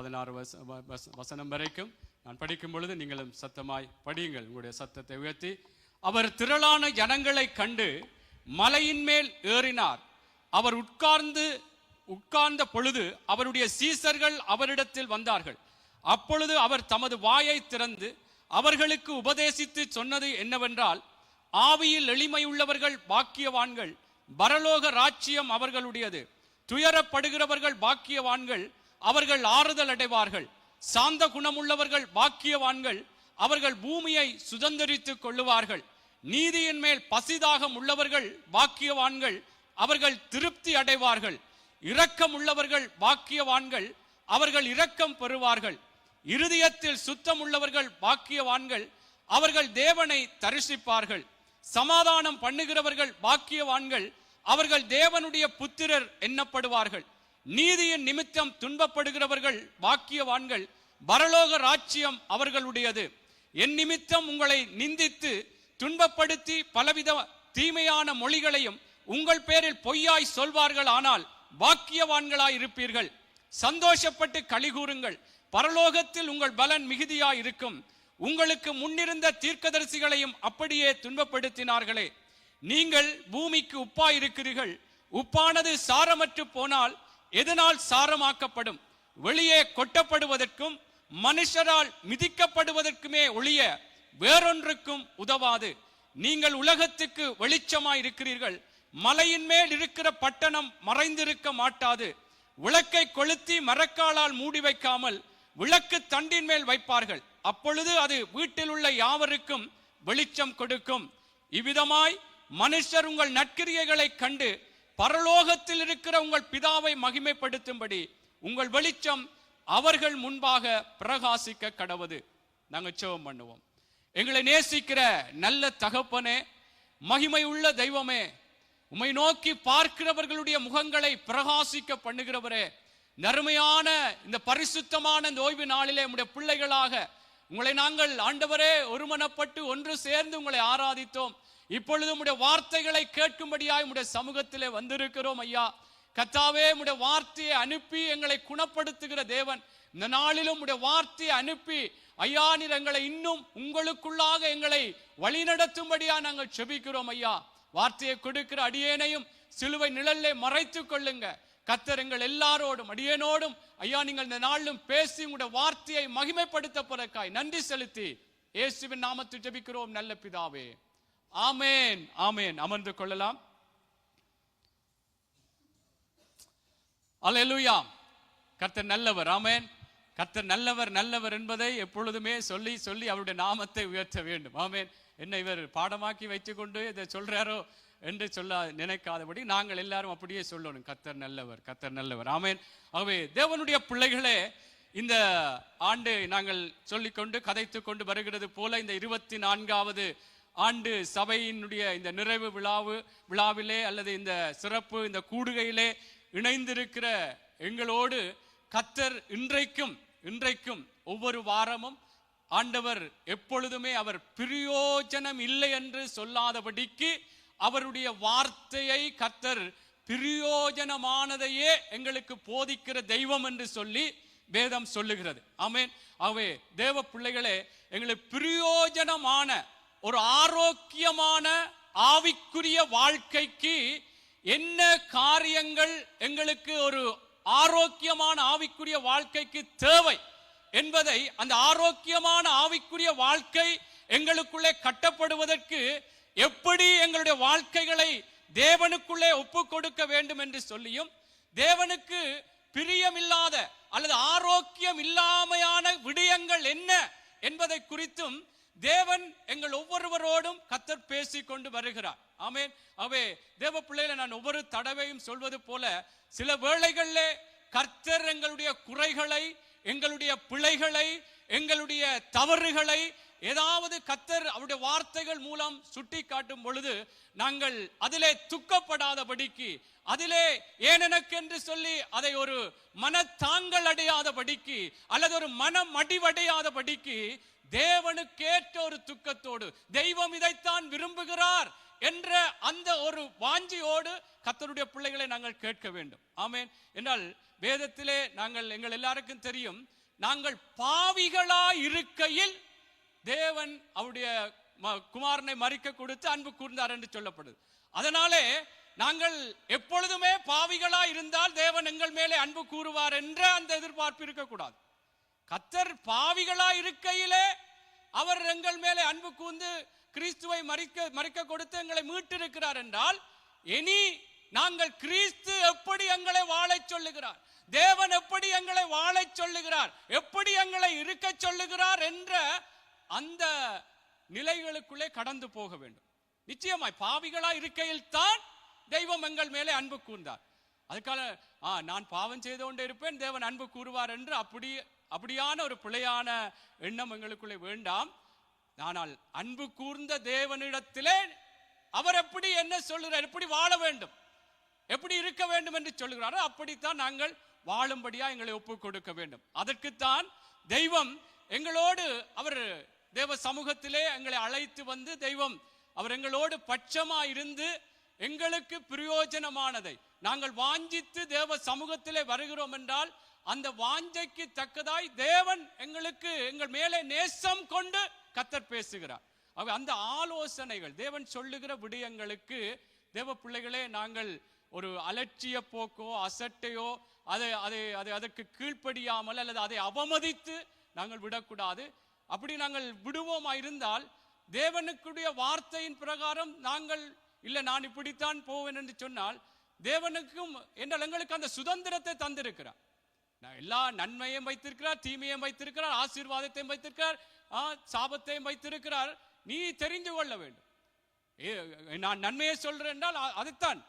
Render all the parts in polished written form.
16 வசனம் வரைக்கும் நான் படிக்கும் பொழுது நீங்களும் சத்தமாய் படியுங்கள். உங்களுடைய சத்தத்தை உயர்த்தி. அவர் திரளான ஜனங்களை கண்டு மலையின் மேல் ஏறினார். அவர் உட்கார்ந்த பொழுது அவருடைய சீசர்கள் அவரிடத்தில் வந்தார்கள். அப்பொழுது அவர் தமது வாயை திறந்து அவர்களுக்கு உபதேசித்து சொன்னது என்னவென்றால், ஆவியில் எளிமையுள்ளவர்கள் பாக்கியவான்கள், பரலோக ராஜ்யம் அவர்களுடையது. துயரப்படுகிறவர்கள் பாக்கியவான்கள், அவர்கள் ஆறுதல் அடைவார்கள். சாந்த குணமுள்ளவர்கள் பாக்கியவான்கள், அவர்கள் பூமியை சுதந்தரித்துக் கொள்ளுவார்கள். நீதியின் மேல் பசிதாகம் உள்ளவர்கள் பாக்கியவான்கள், அவர்கள் திருப்தி அடைவார்கள். இரக்கம் உள்ளவர்கள் பாக்கியவான்கள், அவர்கள் இரக்கம் பெறுவார்கள். இருதயத்தில் சுத்தம் உள்ளவர்கள் பாக்கியவான்கள், அவர்கள் தேவனை தரிசிப்பார்கள். சமாதானம் பண்ணுகிறவர்கள் பாக்கியவான்கள், அவர்கள் தேவனுடைய புத்திரர் எண்ணப்படுவார்கள். நீதியின் நிமித்தம் துன்பப்படுகிறவர்கள் பாக்கியவான்கள், பரலோக ராஜ்யம் அவர்களுடையது. என் நிமித்தம் உங்களை நிந்தித்து துன்பப்படுத்தி பலவித தீமையான மொழிகளையும் உங்கள் பேரில் பொய்யாய் சொல்வார்கள், ஆனால் பாக்கியவான்களாய் இருப்பீர்கள். சந்தோஷப்பட்டு களிகூறுங்கள், பரலோகத்தில் உங்கள் பலன் மிகுதியாய் இருக்கும். உங்களுக்கு முன்னிருந்த தீர்க்கதரிசிகளையும் அப்படியே துன்பப்படுத்தினார்களே. நீங்கள் பூமிக்கு உப்பாய் இருக்கிறீர்கள். உப்பானது சாரமற்று போனால் எதனால் சாரமாக்கப்படும்? வெளியே கொட்டப்படுவதற்கும் மனுஷரால் மிதிக்கப்படுவதற்குமே ஒழிய வேறொன்றுக்கும் உதவாது. நீங்கள் உலகத்துக்கு வெளிச்சமாய் இருக்கிறீர்கள். மலையின் மேல் இருக்கிற பட்டணம் மறைந்திருக்க மாட்டாது. விளக்கை கொளுத்தி மரக்காலால் மூடி வைக்காமல் விளக்கு தண்டின் மேல் வைப்பார்கள். அப்பொழுது அது வீட்டில் உள்ள யாவருக்கும் வெளிச்சம் கொடுக்கும். இவ்விதமாய் மனுஷர் உங்கள் நற்கிரியைகளை கண்டு பரலோகத்தில் இருக்கிற உங்கள் பிதாவை மகிமைப்படுத்தும்படி உங்கள் வெளிச்சம் அவர்கள் முன்பாக பிரகாசிக்க கடவது. நாங்கள் ஜெபம் பண்ணுவோம். எங்களை நேசிக்கிற நல்ல தகப்பனே, மகிமை உள்ள தெய்வமே, உம்மை நோக்கி பார்க்கிறவர்களுடைய முகங்களை பிரகாசிக்க பண்ணுகிறவரே, நறுமையான இந்த பரிசுத்தமான இந்த ஓய்வு நாளிலே உம்முடைய பிள்ளைகளாக உங்களை நாங்கள் ஆண்டவரே ஒருமனப்பட்டு ஒன்று சேர்ந்து உங்களை ஆராதித்தோம். இப்பொழுது உம்முடைய வார்த்தைகளை கேட்கும்படியாய் உம்முடைய சமூகத்திலே வந்திருக்கிறோம். ஐயா கர்த்தாவே, உம்முடைய வார்த்தையை அனுப்பி எங்களை குணப்படுத்துகிற தேவன், இந்த நாளிலும் உம்முடைய வார்த்தையை அனுப்பி ஐயா நீர் எங்களை இன்னும் உங்களுக்குள்ளாக எங்களை வழிநடத்தும்படியா நாங்கள் செபிக்கிறோம். ஐயா வார்த்தையை கொடுக்கிற அடியேனையும் சிலுவை நிழல்லே மறைத்துக் கொள்ளுங்க. கர்த்தர் எங்கள் எல்லாரோடும் அடியேனோடும் ஐயா நீங்கள் இந்த நாளிலும் பேசி உங்களுடைய வார்த்தையை மகிமைப்படுத்த போறக்காய் நன்றி செலுத்தி இயேசுவின் நாமத்தில் ஜெபிக்கிறோம் நல்ல பிதாவே, ஆமேன் ஆமேன். அமர்ந்து கொள்ளலாம். அல்லேலூயா. கர்த்தர் நல்லவர். ஆமேன். கர்த்தர் நல்லவர் நல்லவர் என்பதை எப்பொழுதுமே சொல்லி சொல்லி அவருடைய நாமத்தை உயர்த்த வேண்டும். ஆமேன். என்ன இவர் பாடமாக்கி வைத்துக்கொண்டு இதை சொல்றாரோ என்று சொல்ல நினைக்காதபடி நாங்கள் எல்லாரும் அப்படியே சொல்லணும், கர்த்தர் நல்லவர் கர்த்தர் நல்லவர். ஆமேன். ஆகவே தேவனுடைய பிள்ளைகளே, இந்த ஆண்டு நாங்கள் சொல்லிக்கொண்டு கதைத்து கொண்டு வருகிறது போல இந்த 24வது ஆண்டு சபையினுடைய இந்த நிறைவு விழாவிலே அல்லது இந்த சிறப்பு இந்த கூடுகையிலே இணைந்திருக்கிற எங்களோடு கர்த்தர் இன்றைக்கும் ஒவ்வொரு வாரமும் ஆண்டவர் எப்பொழுதுமே அவர் பிரயோஜனம் இல்லை என்று சொல்லாதபடிக்கு அவருடைய வார்த்தையை கர்த்தர் பிரயோஜனமானதையே எங்களுக்கு போதிக்கிற தெய்வம் என்று சொல்லி வேதம் சொல்லுகிறது. ஆமென். ஆகவே தேவ பிள்ளைகளே, எங்களுக்கு பிரயோஜனமான ஒரு ஆரோக்கியமான ஆவிக்குரிய வாழ்க்கைக்கு என்ன காரியங்கள் எங்களுக்கு ஒரு ஆரோக்கியமான ஆவிக்குரிய வாழ்க்கைக்கு தேவை என்பதை, அந்த ஆரோக்கியமான ஆவிக்குரிய வாழ்க்கை எங்களுக்குள்ளே கட்டப்படுவதற்கு எப்படி எங்களுடைய வாழ்க்கைகளை தேவனுக்குள்ளே ஒப்பு கொடுக்க வேண்டும் என்று சொல்லியும், தேவனுக்கு பிரியமில்லாத அல்லது ஆரோக்கியம் இல்லாமையான விடயங்கள் என்ன என்பதை குறித்தும் தேவன் எங்கள் ஒவ்வொருவரோடும் கர்த்தர் பேசி கொண்டு வருகிறார். ஆமென். அவே தேவ பிள்ளைகளை நான் ஒவ்வொரு தடவையும் சொல்வது போல, சில வேளைகளிலே கர்த்தர் எங்களுடைய குறைகளை, எங்களுடைய பிழைகளை, எங்களுடைய தவறுகளை ஏதாவது கர்த்தர் அவருடைய வார்த்தைகள் மூலம் சுட்டி காட்டும் பொழுது நாங்கள் அதிலே துக்கப்படாதபடிக்கு, அதிலே ஏன் எனக்கு என்று சொல்லி அதை ஒரு மனத்தாங்கள் அடையாதபடிக்கு அல்லது ஒரு மனம் அடிவடையாதபடிக்கு தேவனுக்கேற்ற ஒரு துக்கத்தோடு, தெய்வம் இதைத்தான் விரும்புகிறார் என்ற அந்த ஒரு வாஞ்சியோடு கர்த்தருடைய பிள்ளைகளை நாங்கள் கேட்க வேண்டும். ஆமென். என்றால் வேதத்திலே எங்கள் எல்லாருக்கும் தெரியும், நாங்கள் பாவிகளா இருக்கையில் தேவன் அவருடைய குமாரனை மரிக்க கொடுத்து அன்பு கூர்ந்தார் என்று சொல்லப்படுது. அதனாலே நாங்கள் எப்பொழுதுமே பாவிகளா இருந்தால் தேவன் எங்கள் மேலே அன்பு கூறுவார் என்ற அந்த எதிர்பார்ப்பு இருக்கக்கூடாது. கர்த்தர் பாவிகளா இருக்கையிலே அவர் எங்கள் மேலே அன்பு கூர்ந்து கிறிஸ்துவை மரிக்க கொடுத்து எங்களை மீட்டிருக்கிறார் என்றால், இனி நாங்கள் கிறிஸ்து எப்படி எங்களை வாழச் சொல்லுகிறார், தேவன் எப்படி எங்களை வாழச் சொல்லுகிறார், எப்படி எங்களை இருக்க சொல்லுகிறார் என்ற அந்த நிலைகளுக்குள்ளே கடந்து போக வேண்டும். நிச்சயமாய் பாவிகளா இருக்கையில் தான் தெய்வம் எங்கள் மேலே அன்பு கூர்ந்தார். அதுக்காக நான் பாவம் செய்து கொண்டே இருப்பேன், தேவன் அன்பு கூறுவார் என்று அப்படியான ஒரு பிழையான எண்ணம் எங்களுக்குள்ளே வேண்டாம். ஆனால் அன்பு கூர்ந்த தேவனிடத்திலே அவர் எப்படி என்ன சொல்லுகிறார், எப்படி வாழ வேண்டும், எப்படி இருக்க வேண்டும் என்று சொல்லுகிறாரோ அப்படித்தான் நாங்கள் வாழும்படியா எங்களை ஒப்பு கொடுக்க வேண்டும். அதற்குத்தான் தெய்வம் எங்களோடு அவர் தேவ சமூகத்திலே எங்களை அழைத்து வந்து தெய்வம் அவர் எங்களோடு பட்சமா இருந்து எங்களுக்கு பிரயோஜனமானதை நாங்கள் வாஞ்சித்து தேவ சமூகத்திலே வருகிறோம் என்றால் அந்த வாஞ்சைக்கு தக்கதாய் தேவன் எங்கள் மேலே நேசம் கொண்டு கர்த்தர் பேசுகிறார். அந்த ஆலோசனைகள் தேவன் சொல்லுகிற விடயங்களுக்கு தேவ பிள்ளைகளே நாங்கள் ஒரு அலட்சிய போக்கோ அசட்டையோ அதற்கு கீழ்ப்படியாமல் அல்லது அதை அவமதித்து நாங்கள் விடக்கூடாது. அப்படி நாங்கள் விடுவோமா இருந்தால் தேவனுக்குடைய வார்த்தையின் பிரகாரம் நாங்கள் இல்லை நான் இப்படித்தான் போவேன் என்று சொன்னால் தேவனுக்கும் என்றால் எங்களுக்கு அந்த சுதந்திரத்தை தந்திருக்கிறார். எல்லா நன்மையும் வைத்திருக்கிறார், தீமையும் வைத்திருக்கிறார், ஆசீர்வாதத்தையும் வைத்திருக்கிறார், சாபத்தையும் வைத்திருக்கிறார். நீ தெரிந்து கொள்ள வேண்டும். நான் நன்மையை சொல்றேன் என்றால் அதுதான்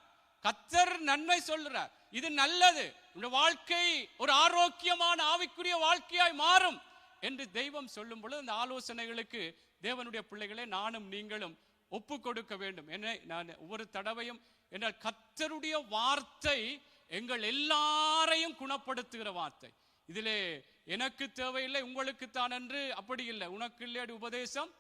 கர்த்தர் நன்மை சொல்றார், இது நல்லது, உங்கள் வாழ்க்கை ஒரு ஆரோக்கியமான ஆவிக்குரிய வாழ்க்கையாய் மாறும் என்று தெய்வம் சொல்லும் பொழுது அந்த ஆலோசனைகளுக்கு தேவனுடைய பிள்ளைகளே நானும் நீங்களும் ஒப்பு கொடுக்க வேண்டும். என்ன நான் ஒவ்வொரு தடவையும் என்றால் கர்த்தருடைய வார்த்தை எங்கள் எல்லாரையும் குணப்படுத்துகிற வார்த்தை. இதிலே எனக்கு தேவையில்லை உங்களுக்கு தான் என்று அப்படி இல்லை, உனக்கு இல்லை உபதேசம்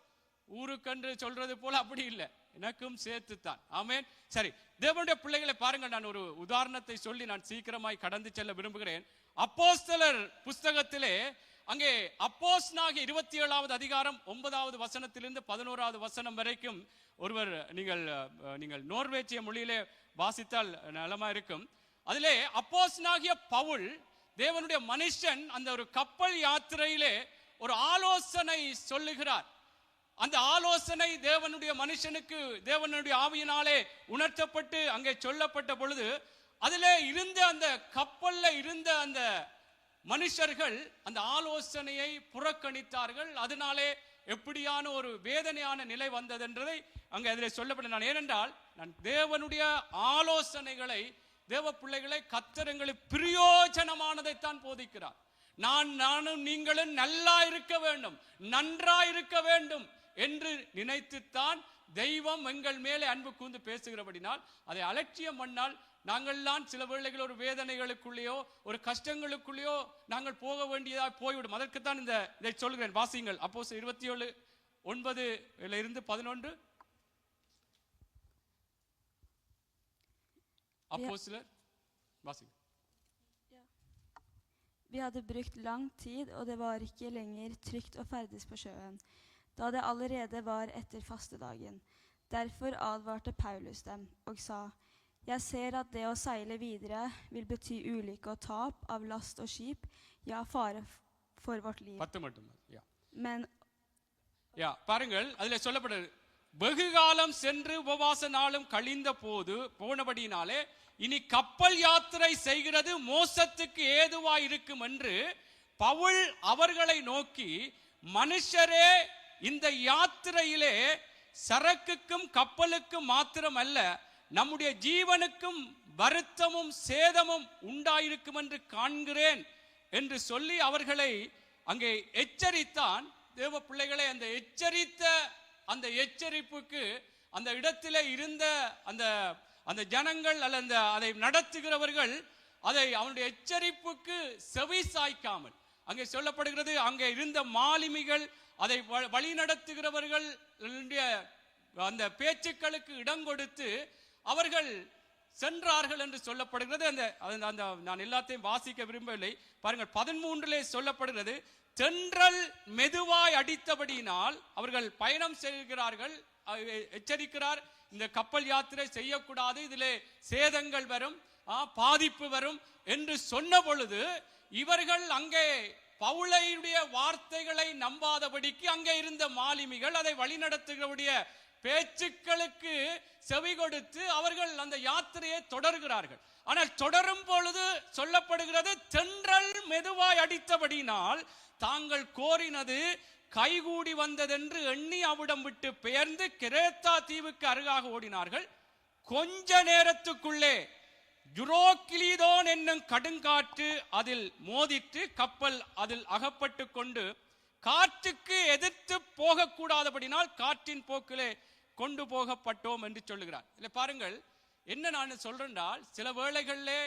ஊருக்கென்று சொல்றது போல அப்படி இல்லை, எனக்கும் சேர்த்துத்தான். ஆமென். சரி, தேவனுடைய பிள்ளைகளை பாருங்கள், நான் ஒரு உதாரணத்தை சொல்லி நான் சீக்கிரமாய் கடந்து செல்ல விரும்புகிறேன். அப்போஸ்தலர் புஸ்தகத்திலே அங்கே அப்போஸ்தலனாகிய 27வது அதிகாரம் 9வது வசனத்திலிருந்து 11வது வசனம் வரைக்கும் ஒருவர் நீங்கள் நோர்வேஜிய மொழியிலே வாசித்தால் நலமா இருக்கும். அதிலே அப்போஸ்தலனாகிய பவுல் தேவனுடைய மனுஷன் அந்த ஒரு கப்பல் யாத்திரையிலே ஒரு ஆலோசனை சொல்லுகிறார். அந்த ஆலோசனை தேவனுடைய மனுஷனுக்கு தேவனுடைய ஆவியினாலே உணர்த்தப்பட்டு அங்கே சொல்லப்பட்ட பொழுது அதிலே இருந்த அந்த கப்பல்ல இருந்த அந்த மனுஷர்கள் அந்த ஆலோசனையை புறக்கணித்தார்கள். அதனாலே எப்படியான ஒரு வேதனையான நிலை வந்தது என்றதை அங்கே அதில் சொல்லப்பட்ட. ஏனென்றால் நான் தேவனுடைய ஆலோசனைகளை தேவ பிள்ளைகளை கர்த்தர் எங்களுக்கு பிரயோஜனமானதைத்தான் போதிக்கிறார். நானும் நீங்களும் நல்லா இருக்க வேண்டும், நன்றா இருக்க வேண்டும் என்று நினைத்துத்தான் தெய்வம் எங்கள் மேலே அன்பு கூர்ந்து பேசுகிறபடினால் அதை அலட்சியம் பண்ணால் நாங்கள்லாம் சில வேளைகள் ஒரு வேதனைகளுக்குள்ளேயோ ஒரு கஷ்டங்களுக்குள்ளேயோ நாங்கள் போக வேண்டியதாக போய்விடும். அதற்குத்தான் இதை சொல்கிறேன். வாசிங்கள் அப்போஸ்தலர் 27:9-11. Apostler, varsågod. Vi hadde brukt lang tid, og det var ikke lenger trygt å ferdes på sjøen, da det allerede var etter fastedagen. Derfor advarte Paulus dem og sa, jeg ser at det å seile videre vil bety ulykke og tap av last og skip, ja, fare for vårt liv. Men பாருங்கள், அதில் சொல்லப்படுது, வெகு காலம் சென்று உபவாச நாளும் கழிந்த போனபடினாலே இனி கப்பல் யாத்திரை செய்கிறது மோசத்துக்கு ஏதுவாய் இருக்கும் என்று பவுல் அவர்களை நோக்கி, மனுஷரே, இந்த யாத்திரையிலே சரக்குக்கும் கப்பலுக்கும் மாத்திரம் அல்ல, நம்முடைய ஜீவனுக்கும் வருத்தமும் சேதமும் உண்டாயிருக்கும் என்று காண்கிறேன் என்று சொல்லி அவர்களை அங்கே எச்சரித்தான். தேவ பிள்ளைகளை அந்த எச்சரித்த அந்த எச்சரிப்புக்கு அந்த இடத்திலே இருந்த அந்த ஜனங்கள் அல்ல அதை நடத்துகிறவர்கள் அதை அவனுடைய எச்சரிப்புக்கு செவி சாய்க்காமல், அங்கே சொல்லப்படுகிறது, அங்கே இருந்த மாலுமிகள் அதை வழி நடத்துகிறவர்கள் அந்த பேச்சுக்களுக்கு இடம் கொடுத்து அவர்கள் சென்றார்கள் என்று சொல்லப்படுகிறது. அந்த நான் எல்லாத்தையும் வாசிக்க விரும்பவில்லை. பாருங்கள் 13 சொல்லப்படுகிறது, தென்றல் மெதுவாய் அடித்தபடியினால் அவர்கள் பயணம் செய்கிறார்கள். எச்சரிக்கிறார், இந்த கப்பல் யாத்திரை செய்யக்கூடாது, இதிலே சேதங்கள் வரும், பாதிப்பு வரும் என்று சொன்ன பொழுது இவர்கள் அங்கே பவுலையுடைய வார்த்தைகளை நம்பாதபடிக்கு அங்கே இருந்த மாலுமிகள் அதை வழிநடத்துகிறவுடைய பேச்சுக்களுக்கு செவி கொடுத்து அவர்கள் அந்த யாத்திரையை தொடர்கிறார்கள். ஆனால் தொடரும் பொழுது சொல்லப்படுகிறது, தென்றல் மெதுவாய் அடித்தபடினால் தாங்கள் கோரினது கைகூடி வந்ததென்று எண்ணி அவ்விடம் விட்டு பெயர்ந்து கிரேத்தா தீவுக்கு அருகாக ஓடினார்கள். கொஞ்ச நேரத்துக்குள்ளே யுரோக்கிலிதோன் என்னும் கடுங்காற்று அதில் மோதிட்டு கப்பல் அதில் அகப்பட்டு கொண்டு காற்றுக்கு எதிர்த்து போகக்கூடாதபடினால் காற்றின் போக்கிலே கொண்டு போகப்பட்டோம் என்று சொல்லுகிறார். இல்லை பாருங்கள், என்ன நான் சொல்றேன்னால், சில வேளைகளிலே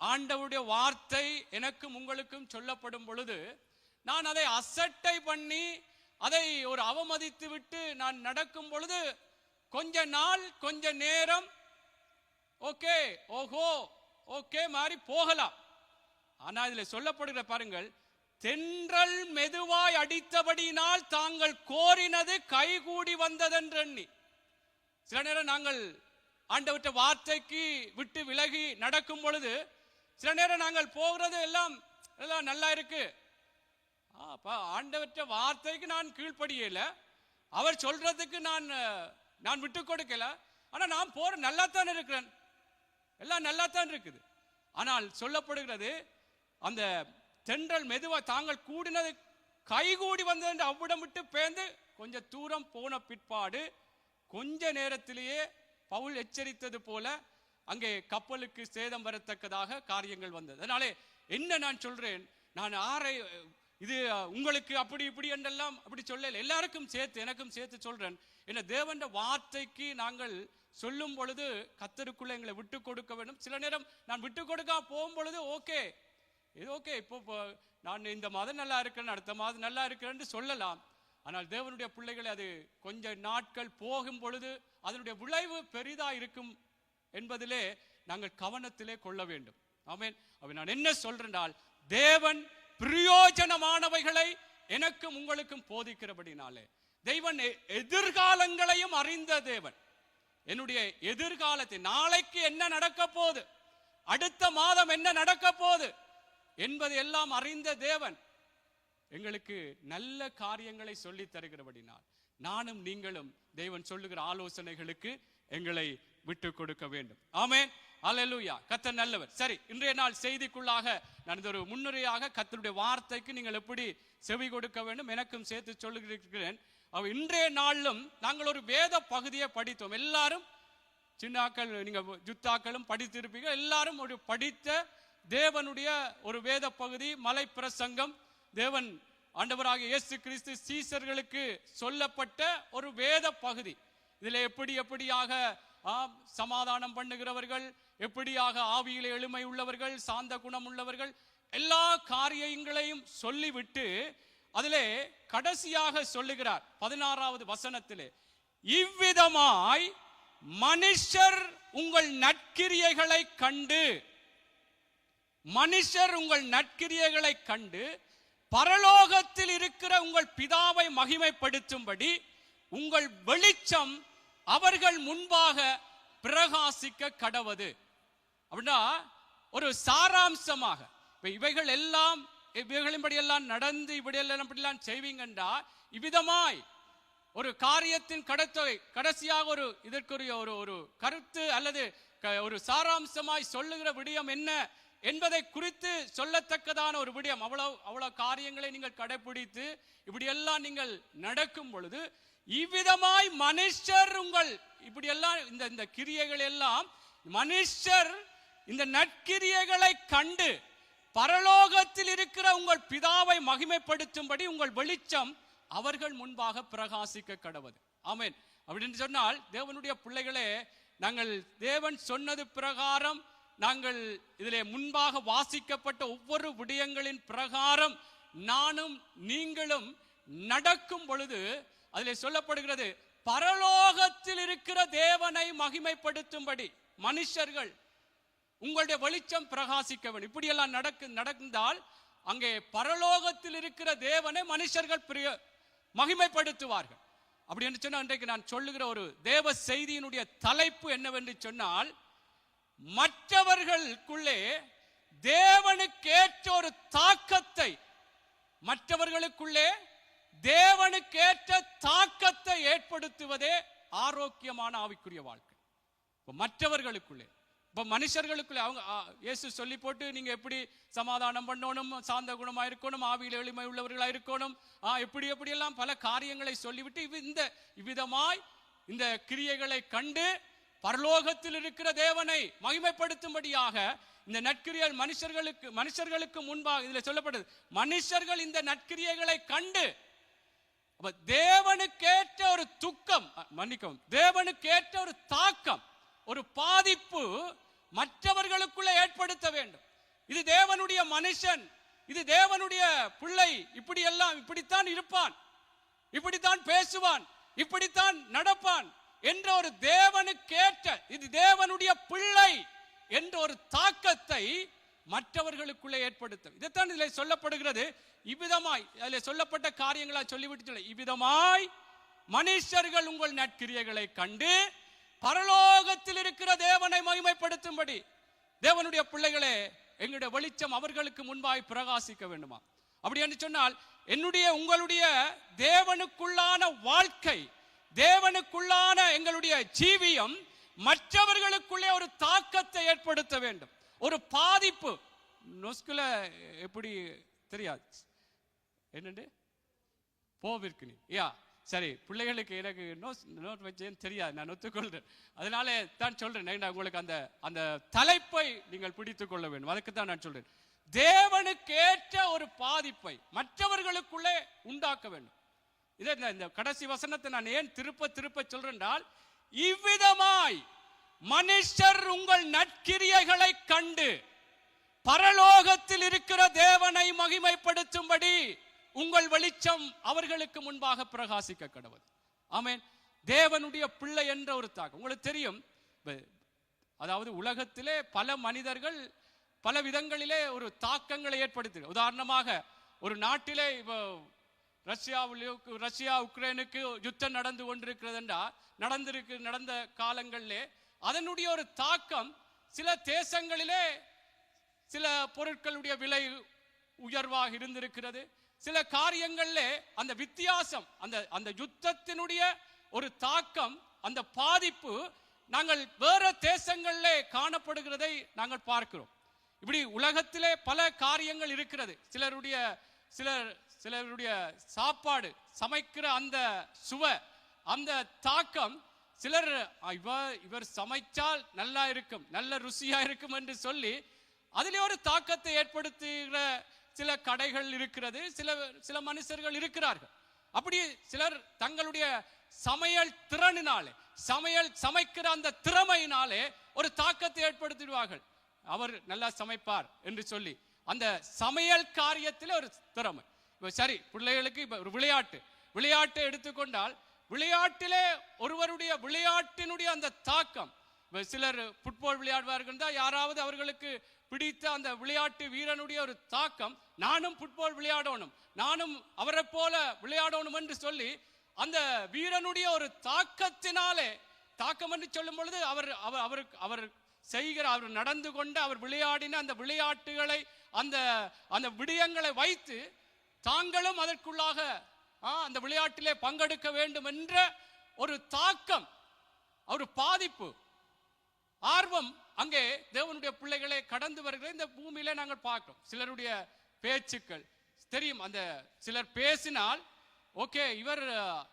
ஆண்டவருடைய வார்த்தை எனக்கும் உங்களுக்கும் சொல்லப்படும் பொழுது நான் அதை அசட்டை பண்ணி அதை ஒரு அவமதித்து விட்டு நான் நடக்கும் பொழுது கொஞ்ச நாள் கொஞ்ச நேரம் ஓகே ஓஹோ ஓகே மாறி போகலாம். ஆனா இதுல சொல்லப்படுகிற பாருங்கள், தென்றல் மெதுவாய் அடித்தபடியினால் தாங்கள் கோரினது கைகூடி வந்ததென்று எண்ணி. சில நேரம் நாங்கள் ஆண்டவற்ற வார்த்தைக்கு விட்டு விலகி நடக்கும் பொழுது சில நேரம் நாங்கள் போகிறது எல்லாம் நல்லா இருக்கு, ஆண்டவற்ற வார்த்தைக்கு நான் கீழ்ப்படியல, அவர் சொல்றதுக்கு நான் விட்டு கொடுக்கல, ஆனா நான் போற நல்லா தான் இருக்கிறேன், எல்லாம் நல்லா தான் இருக்குது. ஆனால் சொல்லப்படுகிறது, அந்த தென்றல் மெதுவா தாங்கள் கூடினது கைகூடி வந்தது என்று அவ்விடம் விட்டு பேர்ந்து கொஞ்ச தூரம் போன பிற்பாடு கொஞ்ச நேரத்திலேயே பவுல் எச்சரித்தது போல அங்கே கப்பலுக்கு சேதம் வரத்தக்கதாக காரியங்கள் வந்தது. அதனாலே என்ன நான் சொல்றேன், நான் இது உங்களுக்கு அப்படி இப்படி என்றெல்லாம் அப்படி சொல்லல, எல்லாருக்கும் சேர்த்து எனக்கும் சேர்த்து சொல்றேன். என்ன தேவன் வார்த்தைக்கு நாங்கள் சொல்லும் பொழுது கர்த்தருக்குள்ள எங்களை விட்டு கொடுக்க வேண்டும். சில நேரம் நான் விட்டு கொடுக்க போகும் பொழுது ஓகே இது ஓகே, இப்போ நான் இந்த மாதம் நல்லா இருக்கிறேன், அடுத்த மாதம் நல்லா இருக்கிறேன்னு சொல்லலாம். ஆனால் தேவனுடைய பிள்ளைகளை அது கொஞ்ச நாட்கள் போகும் பொழுது அதனுடைய விளைவு பெரிதா இருக்கும் என்பதிலே நாங்கள் கவனத்திலே கொள்ள வேண்டும். ஆமென். நான் என்ன சொல்றேன்னால், தேவன் பிரயோஜனமானவைகளை எனக்கும் உங்களுக்கும் போதிக்கிறபடினாலே, தேவன் எதிர்காலங்களையும் அறிந்த தேவன், என்னுடைய எதிர்காலத்தை நாளைக்கு என்ன நடக்க போகுது, அடுத்த மாதம் என்ன நடக்க போகுது என்பது எல்லாம் அறிந்த தேவன் எங்களுக்கு நல்ல காரியங்களை சொல்லி தருகிறபடினால் நானும் நீங்களும் தேவன் சொல்லுகிற ஆலோசனைகளுக்கு எங்களை விட்டு கொடுக்க வேண்டும். ஆமென். அல்லேலூயா. கர்த்தர் நல்லவர். சரி, இன்றைய நாள் செய்திக்குள்ளாக நான் ஒரு முன்னுரையாக கர்த்தருடைய வார்த்தைக்கு நீங்கள் எப்படி செவி கொடுக்க வேண்டும் எனக்கும் சேர்த்து சொல்லுகிறேன். இன்றைய நாளிலும் நாங்கள் ஒரு வேத பகுதியை படித்தோம். எல்லாரும் சின்னாக்கள், நீங்க ஜுத்தாக்களும் படித்திருப்பீங்க. எல்லாரும் ஒரு படித்த தேவனுடைய ஒரு வேத பகுதி, மலை பிரசங்கம். தேவன் ஆண்டவராகிய இயேசு கிறிஸ்து சீசர்களுக்கு சொல்லப்பட்ட ஒரு வேத பகுதி. இதுல எப்படியாக சமாதானம் பண்ணுகிறவர்கள், எப்படியாக ஆவியிலே எளிமை உள்ளவர்கள், சாந்த குணம் உள்ளவர்கள், எல்லா காரியங்களையும் சொல்லிவிட்டு அதிலே கடைசியாக சொல்லுகிறார் 16வது வசனத்திலே, இவ்விதமாய் மனுஷர் உங்கள் நற்கிரியைகளை கண்டு, மனுஷர் உங்கள் நற்கிரியைகளை கண்டு பரலோகத்தில் இருக்கிற உங்கள் பிதாவை மகிமைப்படுத்தும்படி உங்கள் வெளிச்சம் அவர்கள் முன்பாக பிரகாசிக்க கடவது. அப்படின்னா ஒரு சாராம்சமாக இவைகள் எல்லாம் இவைகளின்படியெல்லாம் நடந்து இப்படியெல்லாம் செய்வீங்கன்றா, இவ்விதமாய் ஒரு காரியத்தின் கடைசியாக ஒரு இதற்குரிய ஒரு கருத்து அல்லது ஒரு சாராம்சமாய் சொல்லுகிற விடயம் என்ன என்பதை குறித்து சொல்லத்தக்கதான ஒரு விடயம். அவ்வளவு காரியங்களை நீங்கள் கடைபிடித்து இப்படியெல்லாம் நீங்கள் நடக்கும் பொழுது, இவ்விதமாய் மனுஷர் உங்கள் இப்படியெல்லாம் இந்த கிரியைகள் எல்லாம் மனுஷர் இந்த நற்கிரியைகளை கண்டு பரலோகத்தில் இருக்கிற உங்கள் பிதாவை மகிமைப்படுத்தும்படி உங்கள் வெளிச்சம் அவர்கள் முன்பாக பிரகாசிக்க கடவது. ஆமென். அப்படின்னு சொன்னால் தேவனுடைய பிள்ளைகளே, நாங்கள் தேவன் சொன்னது பிரகாரம், நாங்கள் இதிலே முன்பாக வாசிக்கப்பட்ட ஒவ்வொரு விடயங்களின் பிரகாரம் நானும் நீங்களும் நடக்கும் பொழுது அதிலே சொல்லப்படுகிறது, பரலோகத்தில் இருக்கிற தேவனை மகிமைப்படுத்தும்படி மனுஷர்கள் உங்களுடைய வெளிச்சம் பிரகாசிக்க வேண்டும். இப்படியெல்லாம் நடந்தால் அங்கே பரலோகத்தில் இருக்கிற தேவனை மனுஷர்கள் மகிமைப்படுத்துவார்கள். அப்படி என்று சொன்னால் இன்றைக்கு நான் சொல்லுகிற ஒரு தேவ செய்தியினுடைய தலைப்பு என்னவென்று சொன்னால், மற்றவர்களுக்குள்ளே தேவனுக்கேற்ற ஒரு தாக்கத்தை, மற்றவர்களுக்குள்ளே தேவனுக்கேற்ற தாக்கத்தை ஏற்படுத்துவதே ஆரோக்கியமான ஆவிக்குரிய வாழ்க்கை. மற்றவர்களுக்குள்ளே, இப்ப மனுஷர்களுக்குள்ளே அவங்க இயேசு சொல்லி போட்டு நீங்க எப்படி சமாதானம் பண்ணணும், சாந்த குணமா இருக்கணும், ஆவியில் எளிமை உள்ளவர்களா இருக்கணும், எப்படி எல்லாம் பல காரியங்களை சொல்லிவிட்டு இவ்விதமாய் இந்த கிரியைகளை கண்டு பரலோகத்தில் இருக்கிற தேவனை மகிமைப்படுத்தும்படியாக இந்த நற்கிரியல் மனுஷர்களுக்கு முன்பாக இதில் சொல்லப்பட்டது. மனுஷர்கள் இந்த நற்கிரியைகளை கண்டு தேவனுக்கேற்ற ஒரு துக்கம், மன்னிக்கவும், தேவனுக்கேற்ற ஒரு தாக்கம், ஒரு பாதிப்பு மற்றவர்களுக்குள்ள ஏற்படுத்த வேண்டும். இது தேவனுடைய மனுஷன், இது தேவனுடைய பிள்ளை, இப்படித்தான் இருப்பான், இப்படித்தான் பேசுவான், இப்படித்தான் நடப்பான் என்ற ஒரு தேவனுக்கேற்ற, இது தேவனுடைய பிள்ளை என்ற ஒரு தாக்கத்தை மற்றவர்களுக்குள்ளே ஏற்படுத்தும். இதைத்தான் இதில் சொல்லப்படுகிறது. இவ்விதமாய் அதில் சொல்லப்பட்ட காரியங்களா சொல்லிவிட்டு, இவ்விதமாய் மனுஷர்கள் உங்கள் நற்கிரியைகளை கண்டு பரலோகத்தில் இருக்கிற தேவனை மகிமைப்படுத்தும்படி, தேவனுடைய பிள்ளைகளே, எங்களுடைய வெளிச்சம் அவர்களுக்கு முன்பாய் பிரகாசிக்க வேண்டுமா? அப்படி என்று சொன்னால் உங்களுடைய தேவனுக்குள்ளான வாழ்க்கை, தேவனுக்குள்ளான எங்களுடைய ஜீவியம் மற்றவர்களுக்குள்ளே ஒரு தாக்கத்தை ஏற்படுத்த வேண்டும், ஒரு பாதிப்பு. நொஸ்குல எப்படி தெரியாது என்னண்டு போவிற்கு நீ சரி, பிள்ளைகளுக்கு எனக்கு நோட் வச்சேன்னு தெரியாது, நான் ஒத்துக்கொள்றேன். அதனால தான் சொல்றேன், உங்களுக்கு அந்த தலைப்பை நீங்கள் பிடித்துக் கொள்ள வேண்டும். அதுக்கு தான் நான் சொல்றேன், தேவனுக்கு ஏற்ற ஒரு பாதிப்பை மற்றவர்களுக்குள்ளே உண்டாக்க வேண்டும். இதை இந்த கடைசி வசனத்தை நான் ஏன் திருப்ப சொல்றேன்னால், இவ்விதமாய் மனுஷர் உங்கள் நற்கிரியைகளை கண்டு பரலோகத்தில் இருக்கிற தேவனை மகிமைப்படுத்தும்படி உங்கள் வெளிச்சம் அவர்களுக்கு முன்பாக பிரகாசிக்க கடவுள். ஆமென். தேவனுடைய பிள்ளை என்ற ஒரு தாக்கம் உங்களுக்கு தெரியும். அதாவது உலகத்திலே பல மனிதர்கள் பல விதங்களிலே ஒரு தாக்கங்களை ஏற்படுத்தி, உதாரணமாக ஒரு நாட்டிலே ரஷ்யா உக்ரைனுக்கு யுத்தம் நடந்து கொண்டிருக்கிறது என்றால், நடந்த காலங்களிலே அதனுடைய ஒரு தாக்கம் சில தேசங்களிலே சில பொருட்களுடைய விலை உயர்வாக இருந்திருக்கிறது. சில காரியங்களிலே அந்த வித்தியாசம், அந்த யுத்தத்தினுடைய ஒரு தாக்கம், அந்த பாதிப்பு நாங்கள் வேற தேசங்களிலே காணப்படுகிறதை நாங்கள் பார்க்கிறோம். இப்படி உலகத்திலே பல காரியங்கள் இருக்கிறது. சிலருடைய சாப்பாடு சமைக்கிற அந்த சுவை, அந்த தாக்கம், சிலர் இவர் சமைச்சால் நல்லா இருக்கும், நல்ல ருசியா இருக்கும் என்று சொல்லி அதிலே ஒரு தாக்கத்தை ஏற்படுத்துகிற சில கடைகள் இருக்கிறது, சில மனுஷர்கள் இருக்கிறார்கள். அப்படி சிலர் தங்களுடைய சமையல் திறனினாலே, சமைக்கிற அந்த திறமையினாலே ஒரு தாக்கத்தை ஏற்படுத்திடுவார்கள். அவர் நல்லா சமைப்பார் என்று சொல்லி அந்த சமையல் காரியத்தில் ஒரு திறமை. சரி, பிள்ளைகளுக்கு இப்ப ஒரு விளையாட்டை எடுத்துக்கொண்டால், விளையாட்டிலே ஒருவருடைய விளையாட்டினுடைய அந்த தாக்கம், சிலர் ஃபுட்பால் விளையாடுவார்கள், யாராவது அவர்களுக்கு பிடித்த அந்த விளையாட்டு வீரனுடைய ஒரு தாக்கம், நானும் ஃபுட்பால் விளையாடணும், நானும் அவரை போல விளையாடணும் என்று சொல்லி அந்த வீரனுடைய ஒரு தாக்கத்தினாலே, தாக்கம் என்று சொல்லும் பொழுது அவர் செய்கிற, அவர் நடந்து கொண்டு அவர் விளையாடின அந்த விளையாட்டுகளை, அந்த விடயங்களை வைத்து தாங்களும் அதற்குள்ளாக அந்த விளையாட்டிலே பங்கெடுக்க வேண்டும் என்ற ஒரு தாக்கம், ஒரு பாதிப்பு, ஆர்வம் அங்கே தேவனுடைய பிள்ளைகளை கடந்து வருகிற இந்த பூமியில நாங்கள் பார்க்கிறோம். சிலருடைய பேச்சுக்கள் தெரியும். அந்த சிலர் பேசினால், ஓகே, இவர்